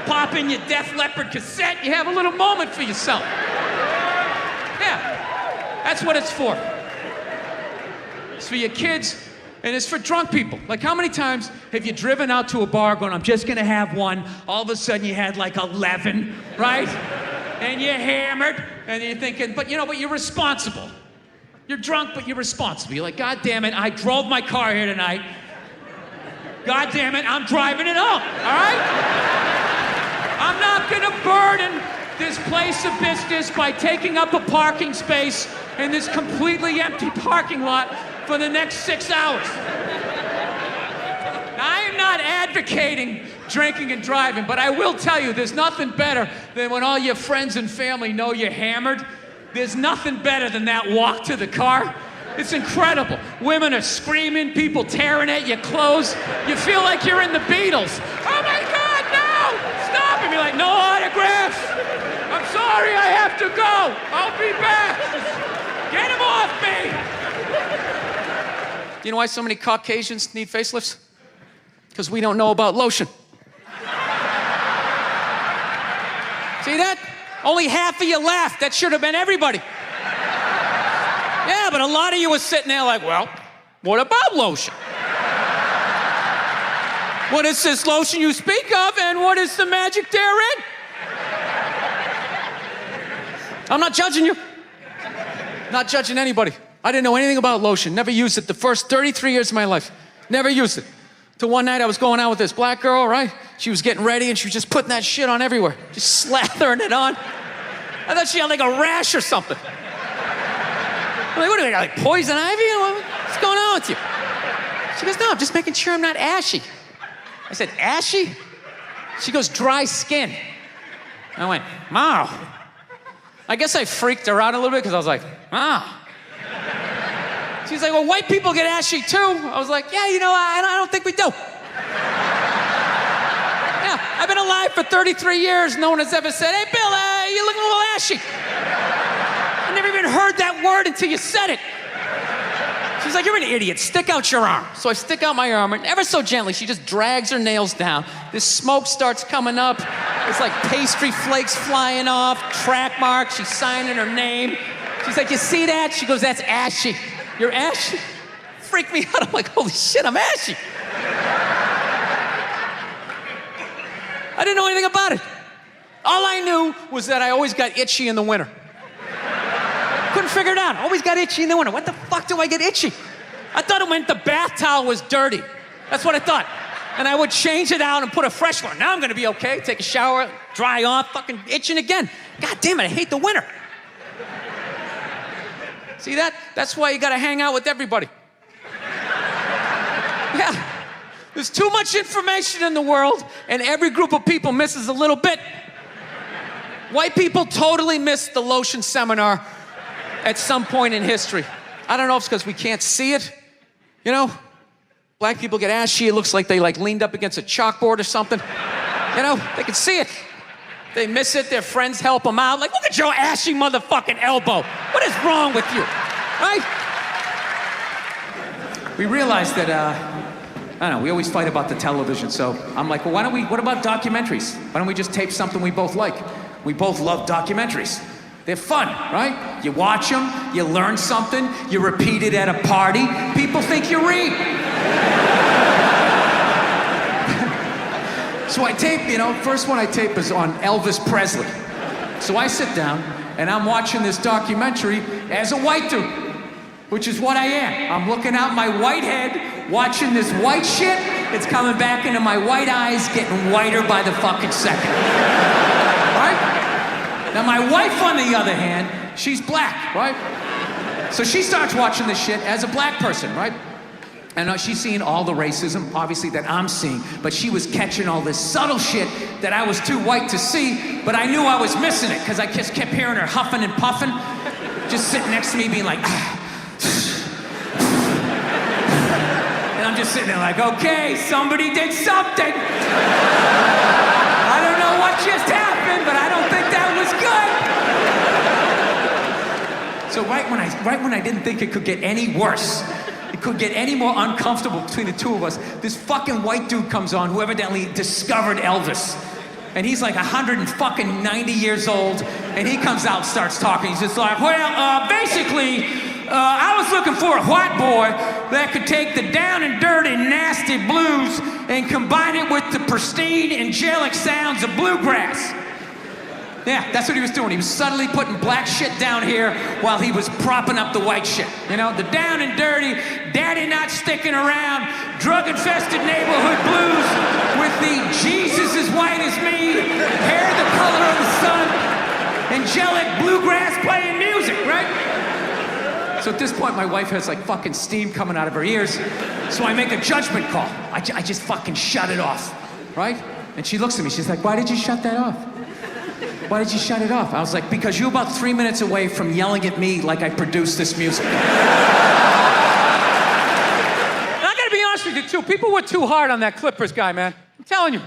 Pop in your Def Leppard cassette, you have a little moment for yourself. Yeah, that's what it's for. It's for your kids, and it's for drunk people. Like, how many times have you driven out to a bar going, I'm just gonna have one, all of a sudden you had like 11, right? And you're hammered, and you're thinking, but you're responsible. You're drunk, but you're responsible. You're like, God damn it, I drove my car here tonight. God damn it, I'm driving it home, all right? I'm not gonna burden this place of business by taking up a parking space in this completely empty parking lot for the next 6 hours. Now, I am not advocating drinking and driving, but I will tell you, there's nothing better than when all your friends and family know you're hammered. There's nothing better than that walk to the car. It's incredible. Women are screaming, people tearing at your clothes. You feel like you're in the Beatles. Oh my God, no! Stop! And you're like, no autographs! I'm sorry, I have to go. I'll be back. Get him off me! You know why so many Caucasians need facelifts? Because we don't know about lotion. See that? Only half of you laughed. That should have been everybody. Yeah, but a lot of you were sitting there like, well, what about lotion? What is this lotion you speak of, and what is the magic therein? I'm not judging you. Not judging anybody. I didn't know anything about lotion. Never used it the first 33 years of my life. Never used it. Till one night I was going out with this black girl, right? She was getting ready and she was just putting that shit on everywhere. Just slathering it on. I thought she had like a rash or something. I'm like, what do you got, like poison ivy? What's going on with you? She goes, no, I'm just making sure I'm not ashy. I said, ashy? She goes, dry skin. I went, wow. I guess I freaked her out a little bit because I was like, wow. She's like, well, white people get ashy too. I was like, yeah, I don't think we do. Yeah, I've been alive for 33 years. No one has ever said, hey, Bill, you're looking a little ashy. I never even heard that word until you said it. She's like, you're an idiot. Stick out your arm. So I stick out my arm, and ever so gently, she just drags her nails down. This smoke starts coming up. It's like pastry flakes flying off, track marks. She's signing her name. She's like, you see that? She goes, that's ashy. You're ashy? Freaked me out. I'm like, holy shit, I'm ashy. I didn't know anything about it. All I knew was that I always got itchy in the winter. Couldn't figure it out. Always got itchy in the winter. What the fuck do I get itchy? I thought it meant the bath towel was dirty. That's what I thought. And I would change it out and put a fresh one. Now I'm gonna be okay. Take a shower, dry off, fucking itching again. God damn it, I hate the winter. See that? That's why you gotta hang out with everybody. Yeah. There's too much information in the world, and every group of people misses a little bit. White people totally missed the lotion seminar at some point in history. I don't know if it's because we can't see it. Black people get ashy. It looks like they leaned up against a chalkboard or something. They can see it. They miss it, their friends help them out. Like, look at your ashy motherfucking elbow. What is wrong with you, right? We realized that, I don't know, we always fight about the television, so I'm like, well, what about documentaries? Why don't we just tape something we both like? We both love documentaries. They're fun, right? You watch them, you learn something, you repeat it at a party, people think you read. So I tape, first one I tape is on Elvis Presley. So I sit down and I'm watching this documentary as a white dude, which is what I am. I'm looking out my white head, watching this white shit. It's coming back into my white eyes, getting whiter by the fucking second. Right? Now my wife, on the other hand, she's black, right? So she starts watching this shit as a black person, right? And she's seeing all the racism, obviously, that I'm seeing, but she was catching all this subtle shit that I was too white to see, but I knew I was missing it, because I just kept hearing her huffing and puffing, just sitting next to me being like, and I'm just sitting there like, okay, somebody did something. I don't know what just happened, but I don't think that was good. So right when I didn't think it could get any worse, it could get any more uncomfortable between the two of us, this fucking white dude comes on who evidently discovered Elvis. And he's like 190 years old, and he comes out and starts talking. He's just like, well, basically, I was looking for a white boy that could take the down and dirty, nasty blues and combine it with the pristine, angelic sounds of bluegrass. Yeah, that's what he was doing. He was subtly putting black shit down here while he was propping up the white shit. You know, the down and dirty, daddy not sticking around, drug-infested neighborhood blues with the Jesus as white as me, hair the color of the sun, angelic bluegrass playing music, right? So at this point, my wife has like fucking steam coming out of her ears. So I make a judgment call. I just fucking shut it off, right? And she looks at me, she's like, why did you shut that off? Why did you shut it off? I was like, because you're about 3 minutes away from yelling at me like I produced this music. And I gotta be honest with you, too. People were too hard on that Clippers guy, man. I'm telling you.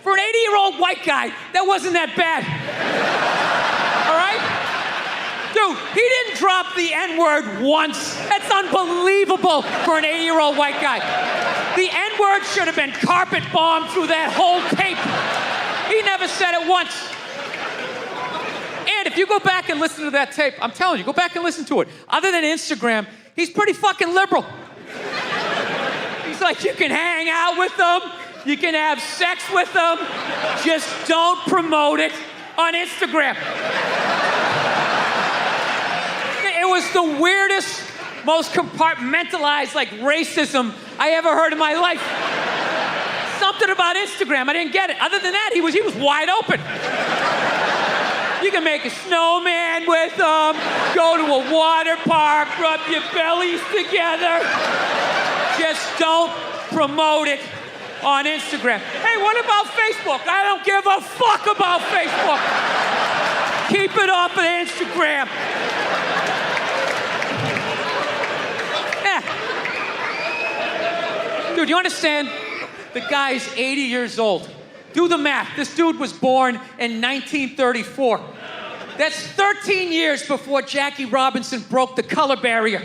For an 80-year-old white guy, that wasn't that bad. All right? Dude, he didn't drop the N-word once. That's unbelievable for an 80-year-old white guy. The N-word should have been carpet bombed through that whole tape. He never said it once. And if you go back and listen to that tape, I'm telling you, go back and listen to it. Other than Instagram, he's pretty fucking liberal. He's like, you can hang out with them, you can have sex with them, just don't promote it on Instagram. It was the weirdest, most compartmentalized, like, racism I ever heard in my life. Something about Instagram, I didn't get it. Other than that, he was wide open. You can make a snowman with them, go to a water park, rub your bellies together. Just don't promote it on Instagram. Hey, what about Facebook? I don't give a fuck about Facebook. Keep it off of Instagram. Yeah. Dude, you understand? The guy's 80 years old. Do the math. This dude was born in 1934. That's 13 years before Jackie Robinson broke the color barrier.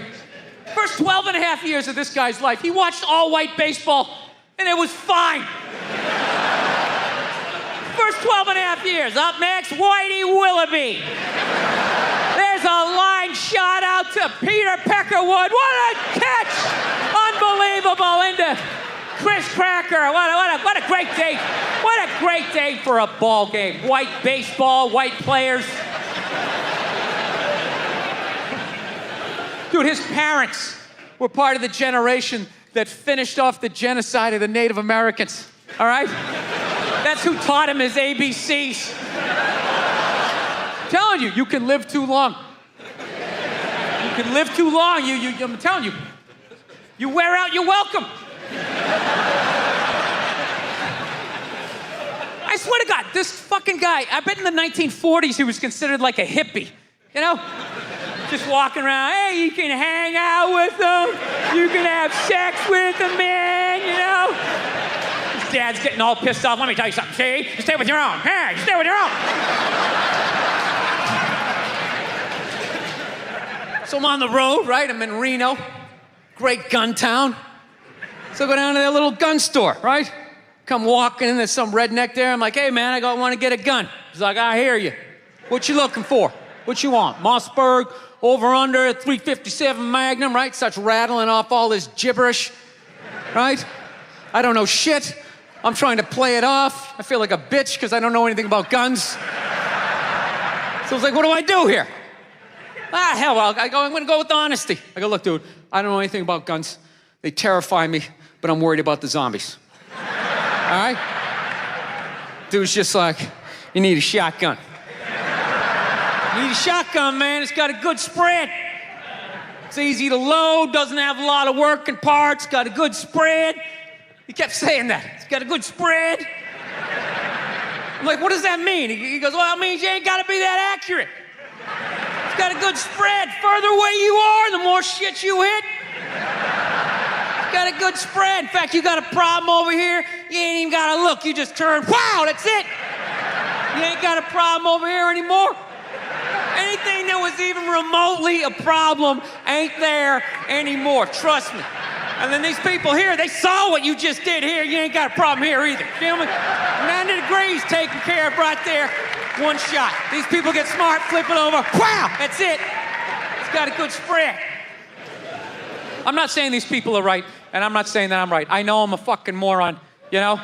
First 12 and a half years of this guy's life, he watched all-white baseball, and it was fine. First 12 and a half years. Up next, Whitey Willoughby. There's a line shot out to Peter Peckerwood. What a catch! Unbelievable into Chris Cracker. What a great day. What a great day for a ball game. White baseball, white players. Dude, his parents were part of the generation that finished off the genocide of the Native Americans, all right? That's who taught him his ABCs. I'm telling you, you can live too long. You can live too long. I'm telling you, you wear out your welcome. I swear to God, this fucking guy, I bet in the 1940s he was considered like a hippie, you know? Just walking around, hey, you can hang out with them, you can have sex with them, man, you know? His dad's getting all pissed off. Let me tell you something, see? You stay with your own. Hey, you stay with your own. So I'm on the road, right? I'm in Reno, great gun town. So I go down to their little gun store, right? Come walking in, there's some redneck there. I'm like, hey, man, I want to get a gun. He's like, I hear you. What you looking for? What you want? Mossberg, over under, 357 Magnum, right? Starts rattling off all this gibberish, right? I don't know shit. I'm trying to play it off. I feel like a bitch because I don't know anything about guns. So I was like, what do I do here? Hell, I'm going to go with honesty. I go, look, dude, I don't know anything about guns. They terrify me, but I'm worried about the zombies. All right? Dude's just like, you need a shotgun. You need a shotgun, man. It's got a good spread. It's easy to load, doesn't have a lot of working parts, got a good spread. He kept saying that. It's got a good spread. I'm like, what does that mean? He goes, well, it means you ain't got to be that accurate. It's got a good spread. Further away you are, the more shit you hit. It's got a good spread. In fact, you got a problem over here, you ain't even got to look. You just turn, wow, that's it. You ain't got a problem over here anymore. Anything that was even remotely a problem ain't there anymore. Trust me. And then these people here, they saw what you just did here. You ain't got a problem here either. Feel me? 90 degrees taken care of right there. One shot. These people get smart, flip it over. Wow, that's it. It's got a good spread. I'm not saying these people are right, and I'm not saying that I'm right. I know I'm a fucking moron, you know?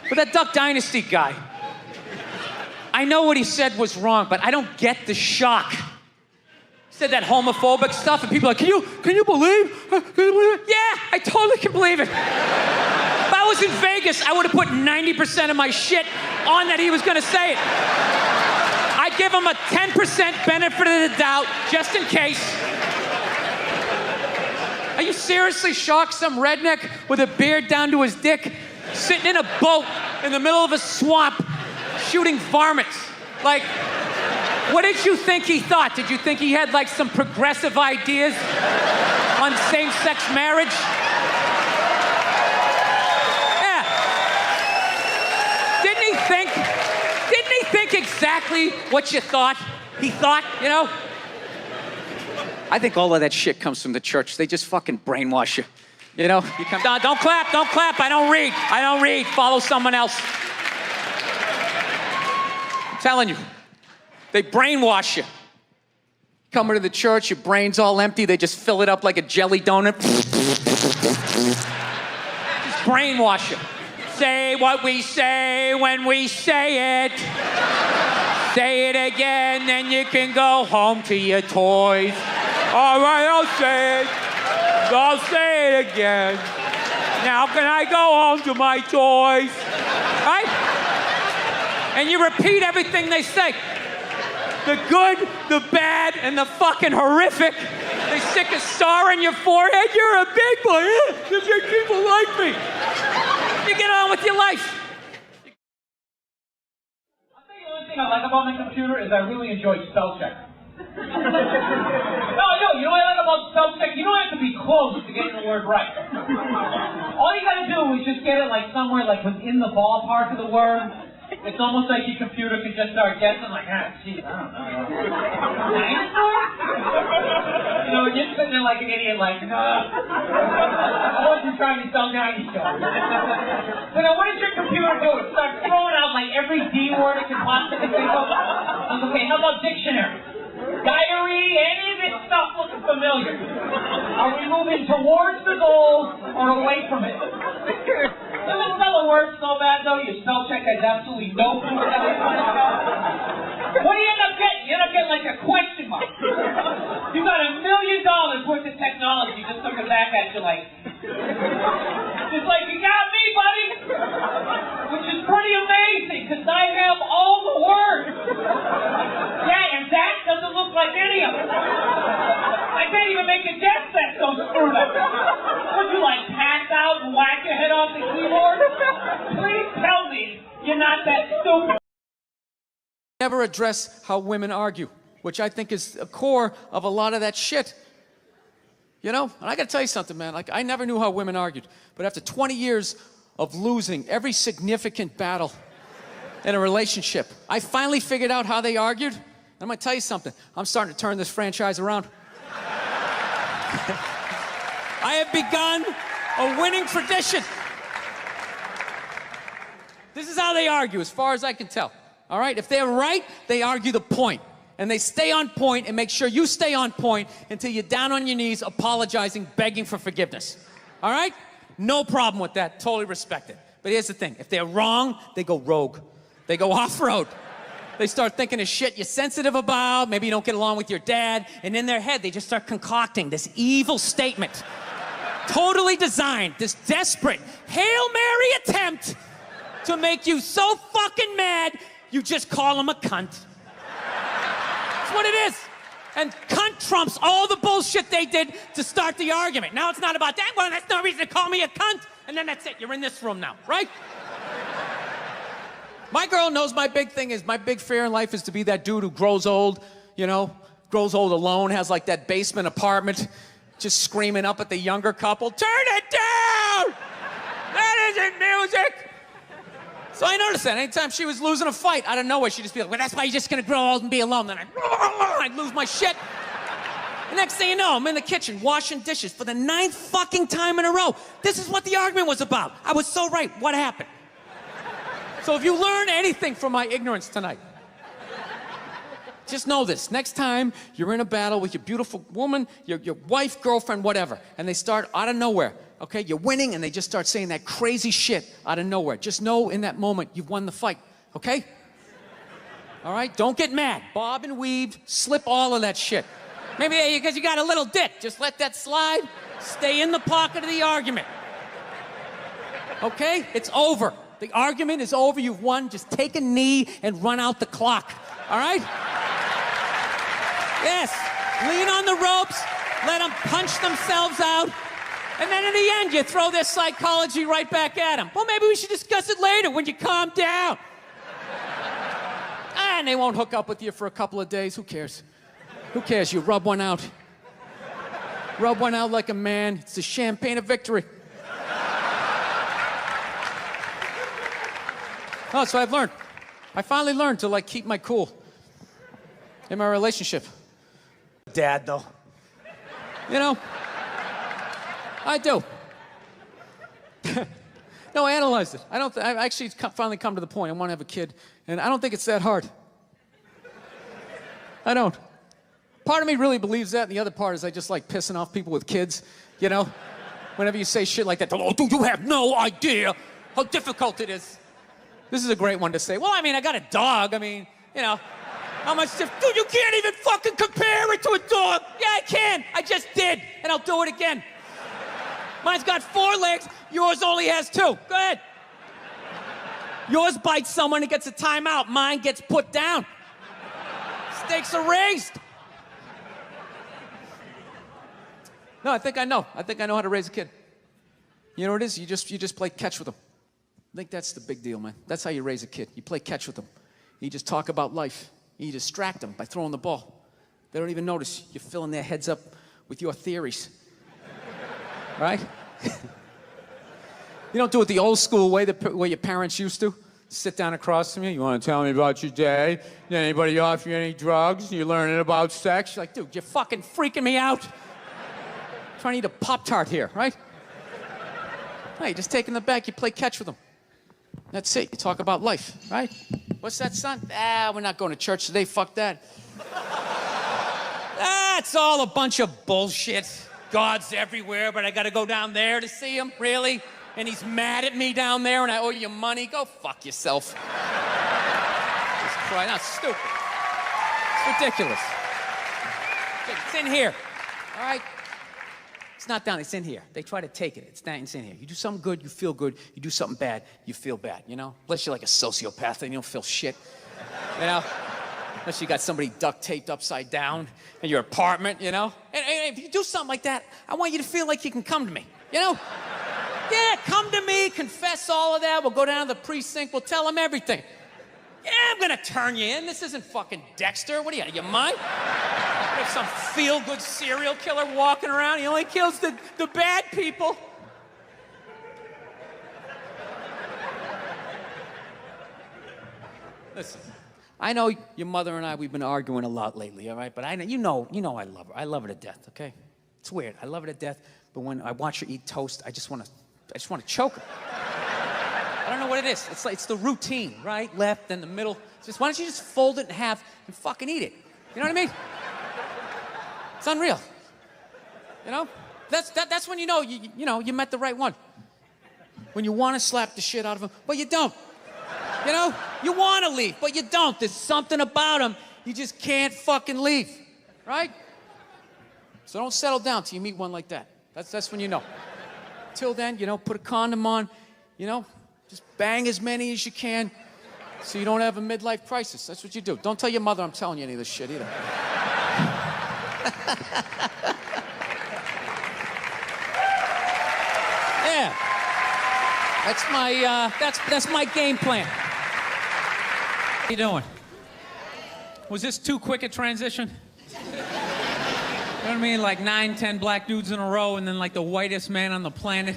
But that Duck Dynasty guy, I know what he said was wrong, but I don't get the shock. He said that homophobic stuff, and people are like, can you believe? Yeah, I totally can believe it. If I was in Vegas, I would have put 90% of my shit on that he was gonna say it. I'd give him a 10% benefit of the doubt, just in case. Are you seriously shocked some redneck with a beard down to his dick, sitting in a boat in the middle of a swamp, shooting varmints? Like, what did you think he thought? Did you think he had like some progressive ideas on same-sex marriage? Yeah. Didn't he think exactly what you thought he thought, you know? I think all of that shit comes from the church. They just fucking brainwash you. You know, you come down, don't clap, I don't read, follow someone else. I'm telling you, they brainwash you. Come into the church, your brain's all empty, they just fill it up like a jelly donut. Just brainwash you. Say what we say when we say it. Say it again, then you can go home to your toys. All right, I'll say it. I'll say it again. Now can I go home to my toys? Right? And you repeat everything they say. The good, the bad, and the fucking horrific. They stick a star in your forehead. You're a big boy. The big people like me. You get on with your life. I'll tell you one thing I like about my computer is I really enjoy spell check. No, you know what I like about spell check? You don't have to be close to getting the word right. All you gotta do is just get it like somewhere like within the ballpark of the word. It's almost like your computer can just start guessing like, geez, I don't know. Dinosaur? You know, you're sitting there like an idiot like, I wasn't trying to sell dinosaurs. So now what does your computer do? It starts throwing out like every D word it can possibly think of. Okay, how about dictionary? Diary, any of this stuff looking familiar? Are we moving towards the goal or away from it? Doesn't spell a word so bad though, your spell check has absolutely no clue what that is. What do you end up getting? You end up getting like a question mark. You got $1 million worth of technology just looking back at you like, just like, you got me, buddy! Which is pretty amazing, because I have all the words. Yeah, and that doesn't look like any of it. I can't even make a guess that's so screwed up. Would you like pass out and whack your head off the keyboard? Please tell me you're not that stupid. Never address how women argue, which I think is the core of a lot of that shit. You know, and I gotta tell you something, man. Like, I never knew how women argued, but after 20 years of losing every significant battle in a relationship, I finally figured out how they argued. I'm gonna tell you something. I'm starting to turn this franchise around. I have begun a winning tradition. This is how they argue, as far as I can tell. All right? If they're right, they argue the point. And they stay on point and make sure you stay on point until you're down on your knees, apologizing, begging for forgiveness. All right? No problem with that. Totally respect it. But here's the thing. If they're wrong, they go rogue. They go off-road. They start thinking of shit you're sensitive about. Maybe you don't get along with your dad. And in their head, they just start concocting this evil statement. Totally designed, this desperate Hail Mary attempt to make you so fucking mad, you just call them a cunt. That's what it is. And cunt trumps all the bullshit they did to start the argument. Now it's not about that. Well, that's no reason to call me a cunt. And then that's it. You're in this room now, right? My girl knows my big thing is, my big fear in life is to be that dude who grows old, you know, grows old alone, has like that basement apartment, just screaming up at the younger couple, turn it down! That isn't music! So I noticed that anytime she was losing a fight, out of nowhere, she'd just be like, well, that's why you're just gonna grow old and be alone. Then I'd lose my shit. The next thing you know, I'm in the kitchen washing dishes for the 9th fucking time in a row. This is what the argument was about. I was so right. What happened? So if you learn anything from my ignorance tonight, just know this. Next time you're in a battle with your beautiful woman, your wife, girlfriend, whatever, and they start out of nowhere, okay? You're winning, and they just start saying that crazy shit out of nowhere. Just know in that moment you've won the fight, okay? All right? Don't get mad. Bob and weave, slip all of that shit. Maybe because you got a little dick. Just let that slide. Stay in the pocket of the argument. Okay? It's over. The argument is over. You've won. Just take a knee and run out the clock. All right? Yes. Lean on the ropes. Let them punch themselves out. And then in the end, you throw their psychology right back at them. Well, maybe we should discuss it later when you calm down. And they won't hook up with you for a couple of days. Who cares? Who cares? You rub one out. Rub one out like a man. It's the champagne of victory. Oh, so I've learned. I finally learned to, like, keep my cool in my relationship. Dad, though. You know, I do. No, I analyzed it. I actually finally come to the point. I want to have a kid, and I don't think it's that hard. I don't. Part of me really believes that, and the other part is I just like pissing off people with kids, you know? Whenever you say shit like that, oh, dude, you have no idea how difficult it is. This is a great one to say. Well, I mean, I got a dog. I mean, you know, how much dude, you can't even fucking compare it to a dog. Yeah, I can. I just did, and I'll do it again. Mine's got 4 legs. Yours only has 2. Go ahead. Yours bites someone and gets a timeout. Mine gets put down. Stakes are raised. No, I think I know. I think I know how to raise a kid. You know what it is? You just play catch with them. I think that's the big deal, man. That's how you raise a kid. You play catch with them. You just talk about life. You distract them by throwing the ball. They don't even notice. You're filling their heads up with your theories. Right? You don't do it the old school way, the way your parents used to. Sit down across from you. You want to tell me about your day? Did anybody offer you any drugs? You're learning about sex? You're like, dude, you're fucking freaking me out. I'm trying to eat a Pop-Tart here, right? No, you just take them back. You play catch with them. That's it. You talk about life, right? What's that, son? We're not going to church today. Fuck that. That's all a bunch of bullshit. God's everywhere, but I got to go down there to see him? Really? And he's mad at me down there and I owe you money? Go fuck yourself. Just cry. That's stupid. It's ridiculous. It's in here. All right? It's not down. It's in here. They try to take it. It's in here. You do something good, you feel good. You do something bad, you feel bad, you know? Unless you're like a sociopath and you don't feel shit. You know? Unless you got somebody duct taped upside down in your apartment, you know? And if you do something like that, I want you to feel like you can come to me, you know? Yeah, come to me, confess all of that. We'll go down to the precinct. We'll tell them everything. Yeah, I'm gonna turn you in. This isn't fucking Dexter. What are you, out of your mind? We have some feel-good serial killer walking around. He only kills the bad people. Listen, I know your mother and I, we've been arguing a lot lately, all right? But you know I love her. I love her to death, okay? It's weird. I love her to death, but when I watch her eat toast, I just want to choke her. I don't know what it is. It's the routine, right? Left, then the middle. Just why don't you just fold it in half and fucking eat it? You know what I mean? It's unreal. You know? That's when you know you met the right one. When you want to slap the shit out of him, but you don't. You know? You want to leave, but you don't. There's something about him you just can't fucking leave, right? So don't settle down till you meet one like that. That's when you know. Till then, you know, put a condom on, you know, just bang as many as you can so you don't have a midlife crisis. That's what you do. Don't tell your mother I'm telling you any of this shit either. Yeah. That's my game plan. How you doing? Was this too quick a transition? You know what I mean? Like 9, 10 black dudes in a row and then like the whitest man on the planet.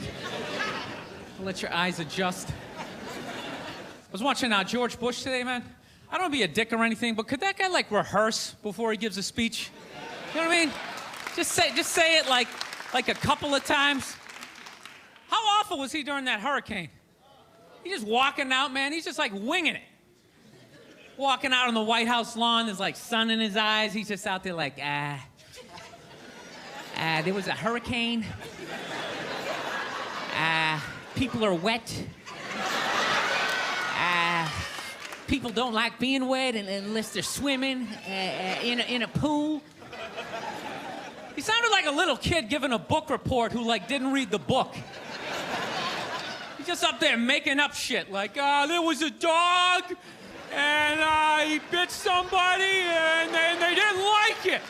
Let your eyes adjust. I was watching George Bush today, man. I don't want to be a dick or anything, but could that guy like rehearse before he gives a speech? You know what I mean? Just say it like a couple of times. How awful was he during that hurricane? He's just walking out, man. He's just like winging it. Walking out on the White House lawn, there's like sun in his eyes. He's just out there like, there was a hurricane. People are wet. People don't like being wet unless they're swimming in a pool. He sounded like a little kid giving a book report who like didn't read the book. He's just up there making up shit like, there was a dog and he bit somebody and they didn't like it.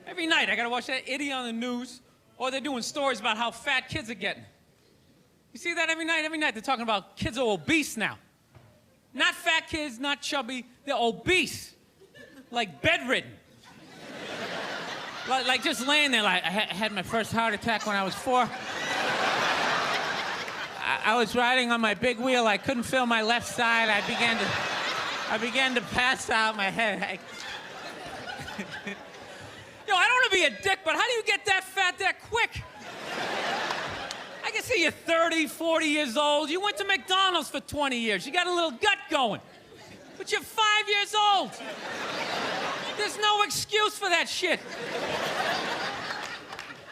Every night I gotta watch that idiot on the news or they're doing stories about how fat kids are getting. You see that every night? Every night they're talking about kids are obese now. Not fat kids, not chubby, they're obese. Like bedridden. Like just laying there like, I had my first heart attack when I was 4. I was riding on my big wheel, I couldn't feel my left side, I began to pass out my head. Yo, I don't want to be a dick, but how do you get that fat that quick? I can see you're 30, 40 years old. You went to McDonald's for 20 years. You got a little gut going. But you're 5 years old. There's no excuse for that shit.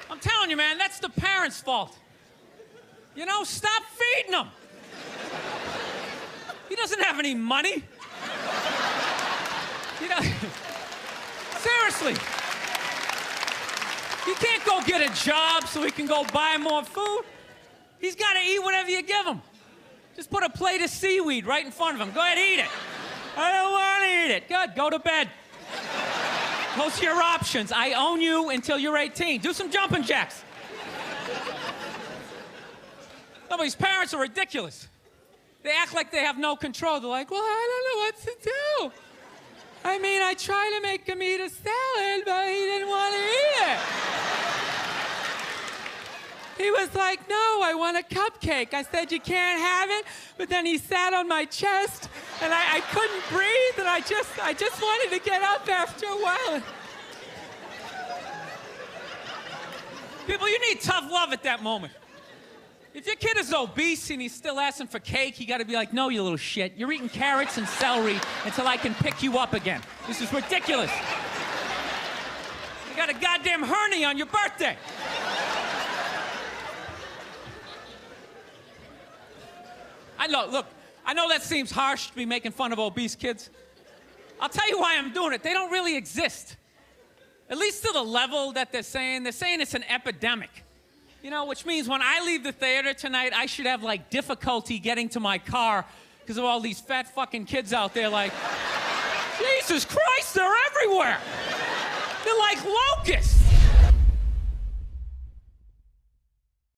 I'm telling you, man, that's the parents' fault. You know, stop feeding him. He doesn't have any money. You know, seriously. He can't go get a job so he can go buy more food. He's got to eat whatever you give him. Just put a plate of seaweed right in front of him. Go ahead, eat it. I don't want to eat it. Good, go to bed. Those are your options. I own you until you're 18. Do some jumping jacks. No, but these parents are ridiculous. They act like they have no control. They're like, well, I don't know what to do. I mean, I tried to make him eat a salad, but he didn't want to eat it. He was like, no, I want a cupcake. I said, you can't have it. But then he sat on my chest, and I couldn't breathe, and I just wanted to get up after a while. People, you need tough love at that moment. If your kid is obese and he's still asking for cake, you gotta be like, no, you little shit. You're eating carrots and celery until I can pick you up again. This is ridiculous. You got a goddamn hernia on your birthday. Look, I know that seems harsh to be making fun of obese kids. I'll tell you why I'm doing it. They don't really exist. At least to the level that they're saying it's an epidemic. You know, which means when I leave the theater tonight, I should have, like, difficulty getting to my car because of all these fat fucking kids out there like, Jesus Christ, they're everywhere. They're like locusts.